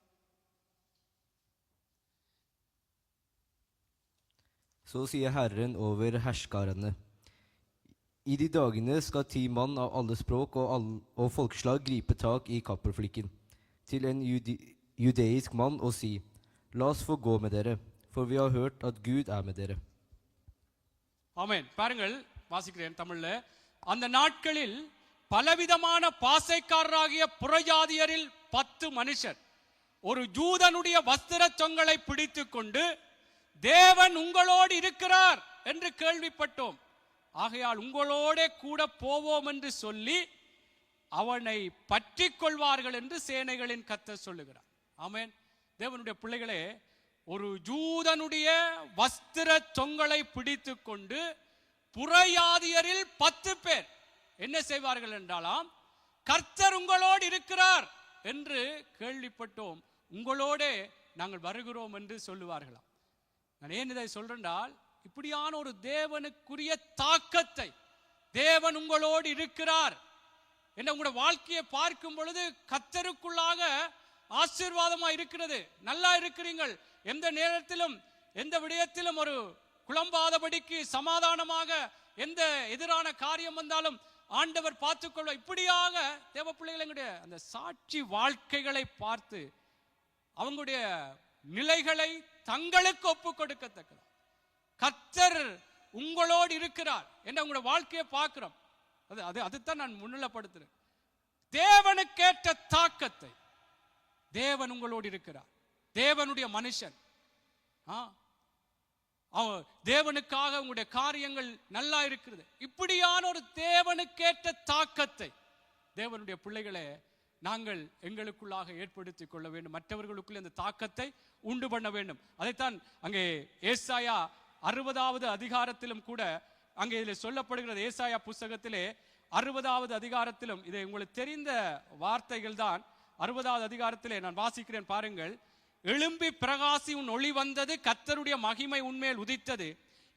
Så sier Herren over herskarene. I de dagene skal 10 mann av alle språk og folkeslag gripe tak i kappelflikken til en judeisk mann og si, la oss få gå med dere, for vi har hørt at Gud er med dere. ஆமென். பாருங்கள், வாசிக்கிறேன் தமிழ்ல. அந்த நாட்களில் பலவிதமான பாசைக்காரராகிய புறஜாதியரில் 10 மனுஷர் ஒரு யூதனுடைய வஸ்திர தொங்கலை பிடித்து கொண்டு, தேவன் உங்களோடு இருக்கிறார் என்று கேள்விப்பட்டோம், ஆகையால் உங்களோட கூட போவோம் என்று சொல்லி அவனை பற்றி கொள்வார்கள் என்று சேனைகளின் கர்த்தர் சொல்லுகிறார். ஆமென். தேவனுடைய பிள்ளைகளே, ஒரு யூதனுடைய வஸ்திர தொங்கலை பிடித்து கொண்டு புறஜாதியரில் 10 பேர் என்ன செய்வார்கள் என்றாலாம், கர்த்தர் உங்களோடு இருக்கிறார் என்று கேள்விப்பட்டோம், உங்களோடே நாங்கள் வருகிறோம் என்று சொல்லுவார்களாம். நான் ஏன் இதை சொல்றேன்றால், இப்படியான ஒரு தேவனுக்குரிய தாக்கத்தை, தேவன் உங்களோடு இருக்கிறார் என்ற உங்களுடைய வாழ்க்கையை பார்க்கும் பொழுது கர்த்தருக்குள்ளாக ஆசீர்வாதமா இருக்கிறது. நல்லா இருக்கிறீங்கள், எந்த நேரத்திலும் எந்த விடயத்திலும் ஒரு குழம்பாதபடிக்கு சமாதானமாக, எந்த எதிரான காரியம் வந்தாலும் ஆண்டவர் பார்த்துக்கொள்ள, இப்படியாக தேவ பிள்ளைகளுடைய அந்த சாட்சி வாழ்க்கைகளை பார்த்து அவங்களுடைய நிலைகளை தங்களுக்கு ஒப்பு கொடுக்கத்தக்கது கர்த்தர் உங்களோடு இருக்கிறார் என்ற உங்களுடைய வாழ்க்கையை பார்க்கிறோம். அதுதான் நான் முன்னிலைப்படுத்துறேன். தேவனுக்கேற்ற தாக்கத்தை, தேவன் உங்களோடு இருக்கிறார், தேவனுடைய மனுஷன், தேவனுக்காக உங்களுடைய காரியங்கள் நல்லா இருக்கிறது, இப்படியான ஒரு தேவனுக்கேற்ற தாக்கத்தை தேவனுடைய பிள்ளைகளை நாங்கள் எங்களுக்குள்ளாக ஏற்படுத்திக் கொள்ள வேண்டும். மற்றவர்களுக்குள்ள அந்த தாக்கத்தை உண்டு பண்ண வேண்டும். அதைத்தான் அங்கே ஏசாயா 60வது அதிகாரத்திலும் கூட அங்கே இதில் சொல்லப்படுகிறது. ஏசாயா புஸ்தகத்திலே 60வது அதிகாரத்திலும், இதை உங்களுக்கு தெரிந்த வார்த்தைகள் தான். 60வது அதிகாரத்திலே நான் வாசிக்கிறேன், பாருங்கள். எழும்பி பிரகாசி, உன் ஒளி வந்தது, கர்த்தருடைய மகிமை உன்மேல் உதித்தது.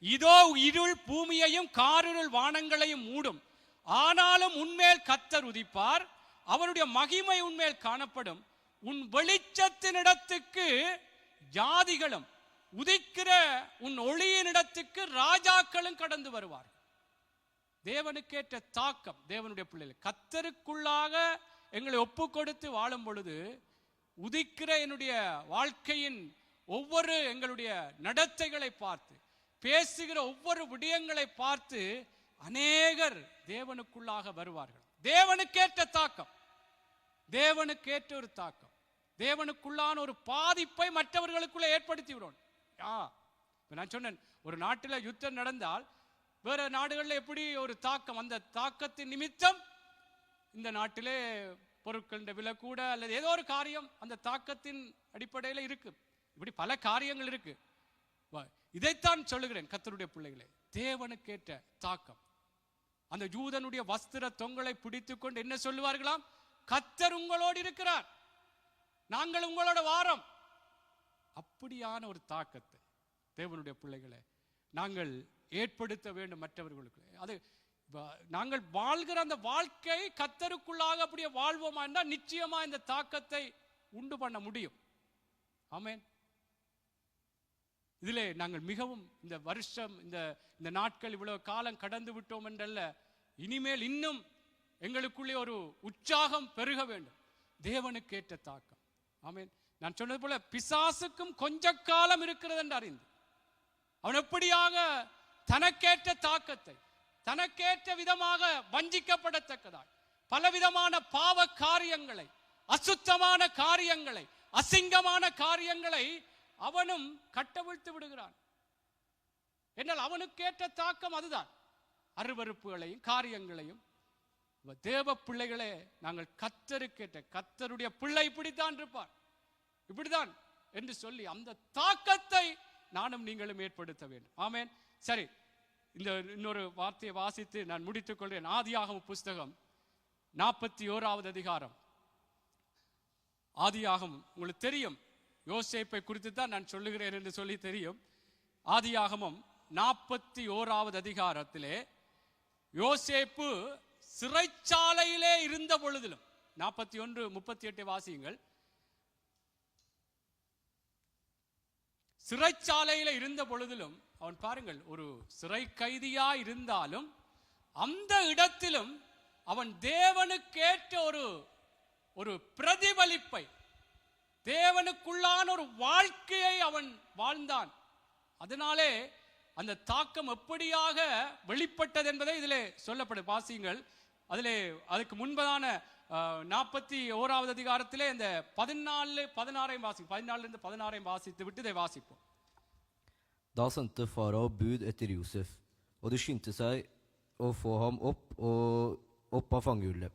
இதோ இருள் பூமியையும் காரிருள் வானங்களையும் மூடும், ஆனாலும் உன்மேல் கர்த்தர் உதிப்பார், அவருடைய மகிமை உன்மேல் காணப்படும். உன் வெளிச்சத்தினிடத்துக்கு ஜாதிகளும், உதிக்கிற உன் ஒளியினிடத்துக்கு ராஜாக்களும் கடந்து வருவார். தேவனுக்கேற்ற தாக்கம் தேவனுடைய பிள்ளைகள் கர்த்தருக்குள்ளாக எங்களை ஒப்பு கொடுத்து வாழும் பொழுது, உதிக்கிற என்னுடைய வாழ்க்கையின் ஒவ்வொரு எங்களுடைய நடத்தைகளை பார்த்து, பேசுகிற ஒவ்வொரு விடயங்களை பார்த்து அநேகர் தேவனுக்குள்ளாக வருவார்கள். தேவனுக்கேற்ற தாக்கம், தேவனுக்கேற்ற ஒரு தாக்கம், தேவனுக்குள்ளான ஒரு பாதிப்பை மற்றவர்களுக்குள்ள ஏற்படுத்தி விடும். நான் சொன்னேன், ஒரு நாட்டில் யுத்தம் நடந்தால் வேற நாடுகளில் எப்படி ஒரு தாக்கம், அந்த தாக்கத்தின் நிமித்தம் இந்த நாட்டிலே பொருட்களின் விலை கூட அல்லது ஏதோ ஒரு காரியம் அந்த தாக்கத்தின் அடிப்படையில் இருக்கு. இப்படி பல காரியங்கள் இருக்கு. இதைத்தான் சொல்லுகிறேன் கர்த்தருடைய பிள்ளைகளே, தேவனுக்கேற்ற தாக்கம். அந்த யூதனுடைய வஸ்திர தொங்கலை பிடித்துக் கொண்டு என்ன சொல்லுவார்களாம்? கர்த்தர் உங்களோடு இருக்கிறார், நாங்கள் உங்களோட வாரம். அப்படியான ஒரு தாக்கத்தை தேவனுடைய பிள்ளைகளை நாங்கள் ஏற்படுத்த வேண்டும் மற்றவர்களுக்கு. அது நாங்கள் வாழ்கிற அந்த வாழ்க்கை கர்த்தருக்குள்ளாக அப்படியே வாழ்வோமா என்றால் நிச்சயமா இந்த தாக்கத்தை உண்டு பண்ண முடியும். ஆமென். இதிலே நாங்கள் மிகவும் இந்த வருஷம், இந்த நாட்கள் இவ்வளவு காலம் கடந்து விட்டோம் என்றல்ல, இனிமேல் இன்னும் எங்களுக்குள்ளே ஒரு உற்சாகம் பெருக வேண்டும். தேவனுக்கேற்ற தாக்கம். ஆமென். நான் சொன்னது போல பிசாசுக்கும் கொஞ்ச காலம் இருக்கிறது என்று அறிந்து அவன் எப்படியாக தனக்கேற்ற தாக்கத்தை, தனக்கேற்ற விதமாக வஞ்சிக்கப்படத்தக்கதாய் பலவிதமான பாவ காரியங்களை, அசுத்தமான காரியங்களை, அசிங்கமான காரியங்களை அவனும் கட்டவிழ்த்து விடுகிறான். என்னால் அவனுக்கேற்ற தாக்கம் அதுதான். அருவருப்புகளையும் காரியங்களையும். தேவ பிள்ளைகளே, நாங்கள் கர்த்தருக்கேற்ற, கர்த்தருடைய பிள்ளை இப்படித்தான் இருப்பார், இப்படிதான் என்று சொல்லி அந்த தாக்கத்தை நானும் நீங்களும் ஏற்படுத்த வேண்டும். ஆமென். சரி, இந்த இன்னொரு வார்த்தையை வாசித்து நான் முடித்துக் கொள்கிறேன். ஆதியாகம புஸ்தகம் 41வது அதிகாரம். ஆதியாகமம் உங்களுக்கு தெரியும், யோசேப்பை குறித்து தான் நான் சொல்லுகிறேன் என்று சொல்லி தெரியும். ஆதியாகமம் 41வது அதிகாரத்திலே யோசேப்பு சிறைச்சாலையிலே இருந்த பொழுதிலும், 41:38 வாசியுங்கள். சிறைச்சாலையில இருந்த பொழுதிலும் அவன் பாருங்கள், ஒரு சிறை கைதியா இருந்தாலும் அந்த இடத்திலும் அவன் தேவனுக்கேற்ற ஒரு பிரதிபலிப்பை, தேவனுக்குள்ளான ஒரு வாழ்க்கையை அவன் வாழ்ந்தான். அதனாலே அந்த தாக்கம் எப்படியாக வெளிப்பட்டது என்பதை இதிலே சொல்லப்படும். வாசியுங்கள். அதிலே அதுக்கு முன்பதான 41வது அதிகாரத்திலே இந்த 14-16 வாசி, 14-16 வாசித்து விட்டு இதை வாசிப்போம். Da sendte farao bud etter Josef, og de skyndte seg å få ham opp av fangehullet.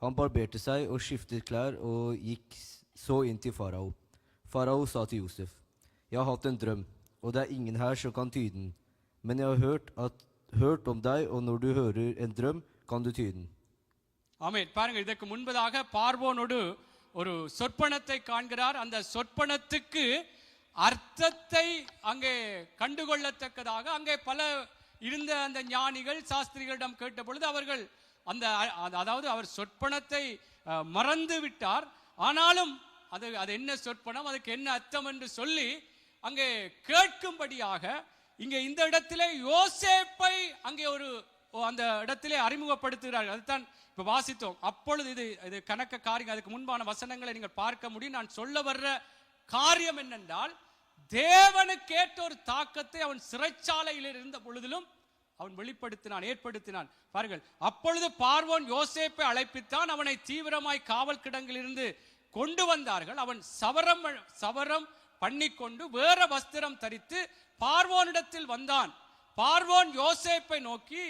Han barberte seg og skiftet klær og gikk så inn til farao. Farao sa til Josef, jeg har hatt en drøm, og det er ingen her som kan tyde den. Men jeg har hørt om deg, og når du hører en drøm, Kan du tyde den? ஆமென். பாருங்கள், இதற்கு முன்பதாக பார்வோனோடு ஒரு சொற்பனத்தை காண்கிறார். அந்த சொற்பனத்துக்கு அர்த்தத்தை அங்கே கண்டுகொள்ளத்தக்கதாக அங்கே பல இருந்த அந்த ஞானிகள் சாஸ்திரிகளிடம் கேட்ட பொழுது அவர்கள் அதாவது அவர் சொற்பனத்தை மறந்து விட்டார். ஆனாலும் அது என்ன சொற்பனம், அதுக்கு என்ன அர்த்தம் என்று சொல்லி அங்கே கேட்கும்படியாக இங்கே இந்த இடத்திலே யோசேப்பை அங்கே அந்த இடத்திலே அறிமுகப்படுத்துகிறார்கள். அதுதான் இப்ப வாசித்தோம். அப்பொழுது இது கணக்க காரியம். அதுக்கு முன்பான வசனங்களை நீங்கள் பார்க்க முடியும். நான் சொல்ல வர்ற காரியம் என்னென்றால், தேவனுக்கேற்ற ஒரு தாக்கத்தை அவன் சிறைச்சாலையில் இருந்த பொழுதிலும் அவன் வெளிப்படுத்தினான், ஏற்படுத்தினான். பாருங்கள், அப்பொழுது பார்வோன் யோசேப்பை அழைப்பித்தான். அவனை தீவிரமாய் காவல் கிடங்கிலிருந்து கொண்டு வந்தார்கள். அவன் சவரம் பண்ணிக்கொண்டு வேற வஸ்திரம் தரித்து பார்வோனிடத்தில் வந்தான். பார்வோன் யோசேப்பை நோக்கி,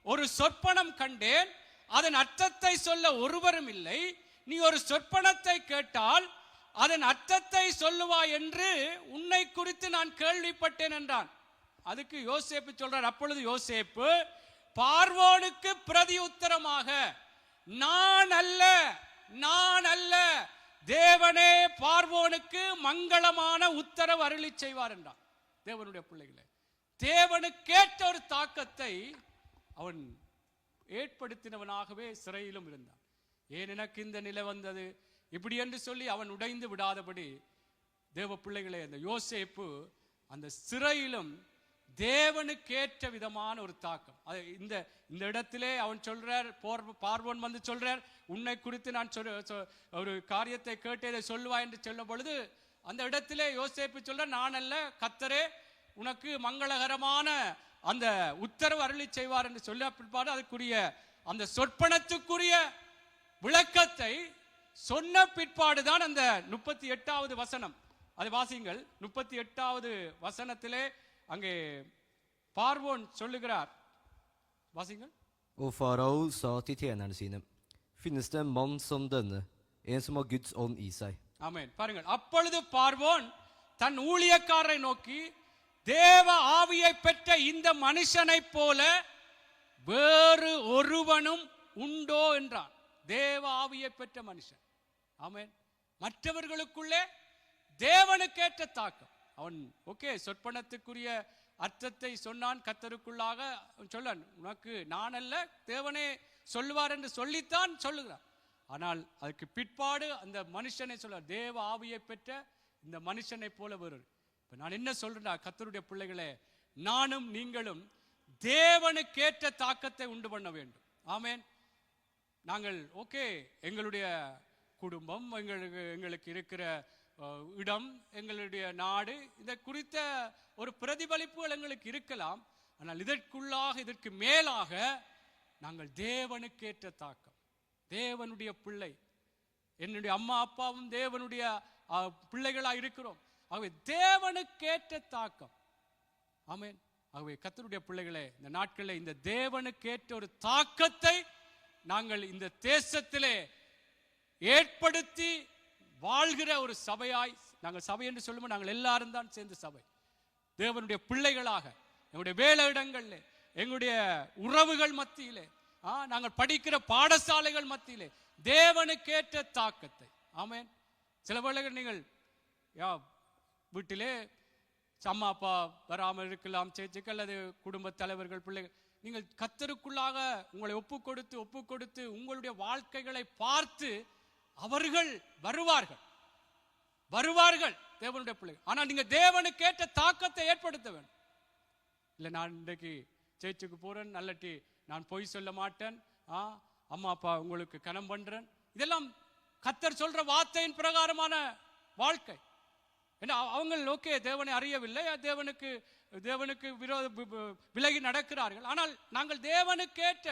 ஒரு சொற்பனம் கண்டேன், அதன் அர்த்தத்தை சொல்ல ஒருவரும் இல்லை. நீ ஒரு சொற்பனத்தை கேட்டால் அதன் அர்த்தத்தை சொல்லுவாய் என்று உன்னை குறித்து நான் கேள்விப்பட்டேன் என்றான். அதுக்கு யோசேப்பு சொல்றார். அப்பொழுது யோசேப்பு பார்வோனுக்கு பிரதி உத்தரமாக, நான் அல்ல, தேவனே பார்வோனுக்கு மங்களமான உத்தரவு அருளி செய்வார் என்றான். தேவனுடைய பிள்ளைகளே, தேவனுக்கேற்ற ஒரு தாக்கத்தை அவன் ஏற்படுத்தினவனாகவே சிறையிலும் இருந்தான். ஏன் எனக்கு இந்த நிலை வந்தது இப்படி என்று சொல்லி அவன் உடைந்து விடாதபடி, தேவ பிள்ளைகளே, அந்த யோசேப்பு அந்த சிறையிலும் தேவனுக்கேற்ற விதமான ஒரு தாக்கம். இந்த இடத்திலே அவன் சொல்றார், பார்வோன் வந்து சொல்றார், உன்னை குறித்து நான் ஒரு காரியத்தை கேட்டு இதை சொல்லுவா என்று சொல்லும் பொழுது அந்த இடத்திலே யோசேப்பு சொல்ற, நான் அல்ல, கர்த்தரே உனக்கு மங்களகரமான அந்த உத்தரவு அருளி செய்வார் என்று சொல்ல பிற்பாடு அதுக்குரிய அந்த சொற்பனத்துக்குரிய விளக்கத்தை சொன்ன பிற்பாடுதான் அந்த 38வது வசனம். அதை வாசிங்கள். 38வது வசனத்திலே அங்கே பார்வோன் சொல்லுகிறார். வாசிங்கள். Og farao sa til tjenerne sine, finnes det en mann som denne, en som har Guds ånd i seg? ஆமென். பாருங்கள், அப்பொழுது பார்வோன் தன் ஊழியக்காரரை நோக்கி, தேவ ஆவியை பெற்ற இந்த மனுஷனை போல வேறு ஒருவனும் உண்டோ என்றான். தேவ ஆவியை பெற்ற மனுஷன். ஆமென். மற்றவர்களுக்குள்ளே தேவனுக்கேற்ற தாக்கம். அவன் சொற்பனத்துக்குரிய அர்த்தத்தை சொன்னான். கர்த்தருக்குள்ளாக சொல்லான், உனக்கு நான் அல்ல, தேவனே சொல்லுவார் என்று சொல்லித்தான் சொல்லுகிறான். ஆனால் அதுக்கு பிற்பாடு அந்த மனுஷனை சொல்ல, தேவ ஆவியை பெற்ற இந்த மனுஷனை போல வேறு. இப்ப நான் என்ன சொல்றேன்னா, கர்த்தருடைய பிள்ளைகளே, நானும் நீங்களும் தேவனுக்கேற்ற தாக்கத்தை உண்டு பண்ண வேண்டும். ஆமென். நாங்கள் எங்களுடைய குடும்பம், எங்களுக்கு இருக்கிற இடம், எங்களுடைய நாடு, இதை குறித்த ஒரு பிரதிபலிப்புகள் எங்களுக்கு இருக்கலாம். ஆனால் இதற்கு மேலாக நாங்கள் தேவனுக்கேற்ற தாக்கம், தேவனுடைய பிள்ளை, என்னுடைய அம்மா அப்பாவும் தேவனுடைய பிள்ளைகளாக இருக்கிறோம். ஆகவே தேவனுக்கேற்ற தாக்கம். ஆமென். ஆகவே கர்த்தருடைய பிள்ளைகளே, இந்த நாட்களில் இந்த தேவனுக்கேற்ற ஒரு தாக்கத்தை நாங்கள் இந்த தேசத்திலே ஏற்படுத்தி வாழ்கிற ஒரு சபையாய், நாங்கள் சபை என்று சொல்லும்போது நாங்கள் எல்லாரும் தான் சேர்ந்து சபை, தேவனுடைய பிள்ளைகளாக எங்களுடைய வேலை இடங்களில், எங்களுடைய உறவுகள் மத்தியிலே, நாங்கள் படிக்கிற பாடசாலைகள் மத்தியிலே தேவனுக்கேற்ற தாக்கத்தை. ஆமென். சில வேளைகள் நீங்கள் வீட்டிலே அம்மா அப்பா வராமல் இருக்கலாம், சேர்ச்சுக்கு அல்லது குடும்ப தலைவர்கள், பிள்ளைகள், நீங்கள் கர்த்தருக்குள்ளாக உங்களை ஒப்பு கொடுத்து உங்களுடைய வாழ்க்கைகளை பார்த்து அவர்கள் வருவார்கள் தேவனுடைய பிள்ளைகள். ஆனால் நீங்க தேவனுக்கேற்ற தாக்கத்தை ஏற்படுத்த வேண்டும். இல்லை, நான் இன்றைக்கு சேர்ச்சுக்கு போறேன், நல்லட்டி நான் பொய் சொல்ல மாட்டேன், அம்மா அப்பா உங்களுக்கு கனம் பண்றேன், இதெல்லாம் கர்த்தர் சொல்ற வார்த்தையின் பிரகாரமான வாழ்க்கை. ஏன்னா அவங்க தேவனை அறியவில்லை, தேவனுக்கு விலகி நடக்கிறார்கள். ஆனால் நாங்கள் தேவனுக்கேற்ற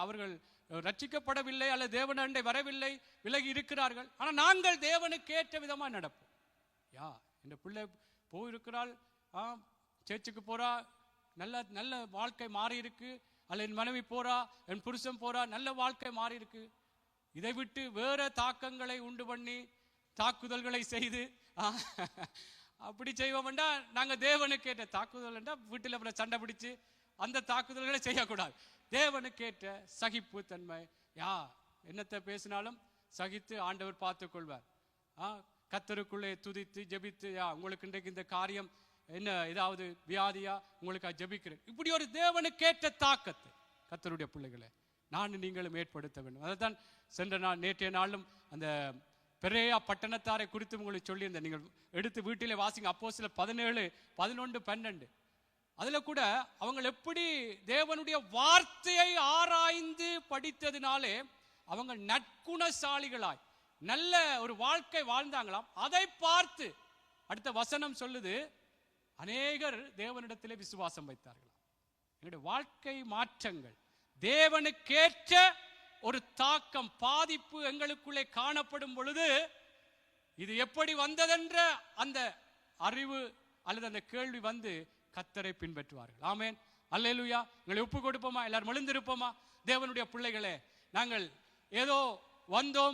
அவர்கள் ரட்சிக்கப்படவில்லை அல்லது தேவனண்டை வரவில்லை, விலகி இருக்கிறார்கள். ஆனால் நாங்கள் தேவனுக்கேற்ற விதமா நடப்போம். இந்த பிள்ளை போயிருக்கிறாள், சேர்ச்சுக்கு போறா, நல்ல வாழ்க்கை மாறி இருக்கு, அல்ல என் மனைவி போறா, என் புருஷன் போறா, நல்ல வாழ்க்கை மாறி இருக்கு. இதை விட்டு வேற தாக்கங்களை உண்டு பண்ணி தாக்குதல்களை செய்து அப்படி செய்வோம்டா நாங்க தேவனுக்கேற்ற தாக்குதல் வீட்டில் அப்புறம் சண்டை பிடிச்சு அந்த தாக்குதல்களை செய்யக்கூடாது. தேவனுக்கேற்ற சகிப்பு தன்மை. என்னத்தை பேசினாலும் சகித்து ஆண்டவர் பார்த்துக் கொள்வார். கர்த்தருக்குள்ளே துதித்து ஜெபித்து, உங்களுக்கு இன்றைக்கு இந்த காரியம் என்ன, ஏதாவது வியாதியா, உங்களுக்கு ஜெபிக்கிறேன். இப்படி ஒரு தேவனுக்கேற்ற தாக்கத்தை கர்த்தருடைய பிள்ளைகளை நான் நீங்களும் ஏற்படுத்த வேண்டும். அதைத்தான் சென்ற நாள் நேற்றைய நாளும் அந்த பெரேயா பட்டணத்தாரை குறித்து உங்களுக்கு சொல்லி இந்த நீங்கள் எடுத்து வீட்டிலே வாசிங்க. அப்போஸ்தலர் 17, 11, 12. அதுல கூட அவங்க எப்படி தேவனுடைய வார்த்தையை ஆராய்ந்து படித்ததினாலே அவங்க நற்குணசாலிகளாய் நல்ல ஒரு வாழ்க்கை வாழ்ந்தாங்களாம். அதை பார்த்து அடுத்த வசனம் சொல்லுது, அநேகர் தேவனிடத்திலே விசுவாசம் வைத்தார்களாம். எங்களுடைய வாழ்க்கை மாற்றங்கள், தேவனுக்கேற்ற ஒரு தாக்கம், பாதிப்பு எங்களுக்குள்ளே காணப்படும் பொழுது இது எப்படி வந்ததென்ற அந்த அறிவு அல்லது அந்த கேள்வி வந்து கர்த்தரை பின்பற்றுவார்கள். ஆமென், அல்லேலூயா. எங்களை ஒப்பு கொடுப்போமா? எல்லாரும் எழுந்திருப்போமா? தேவனுடைய பிள்ளைகளே, நாங்கள் ஏதோ வந்தோம்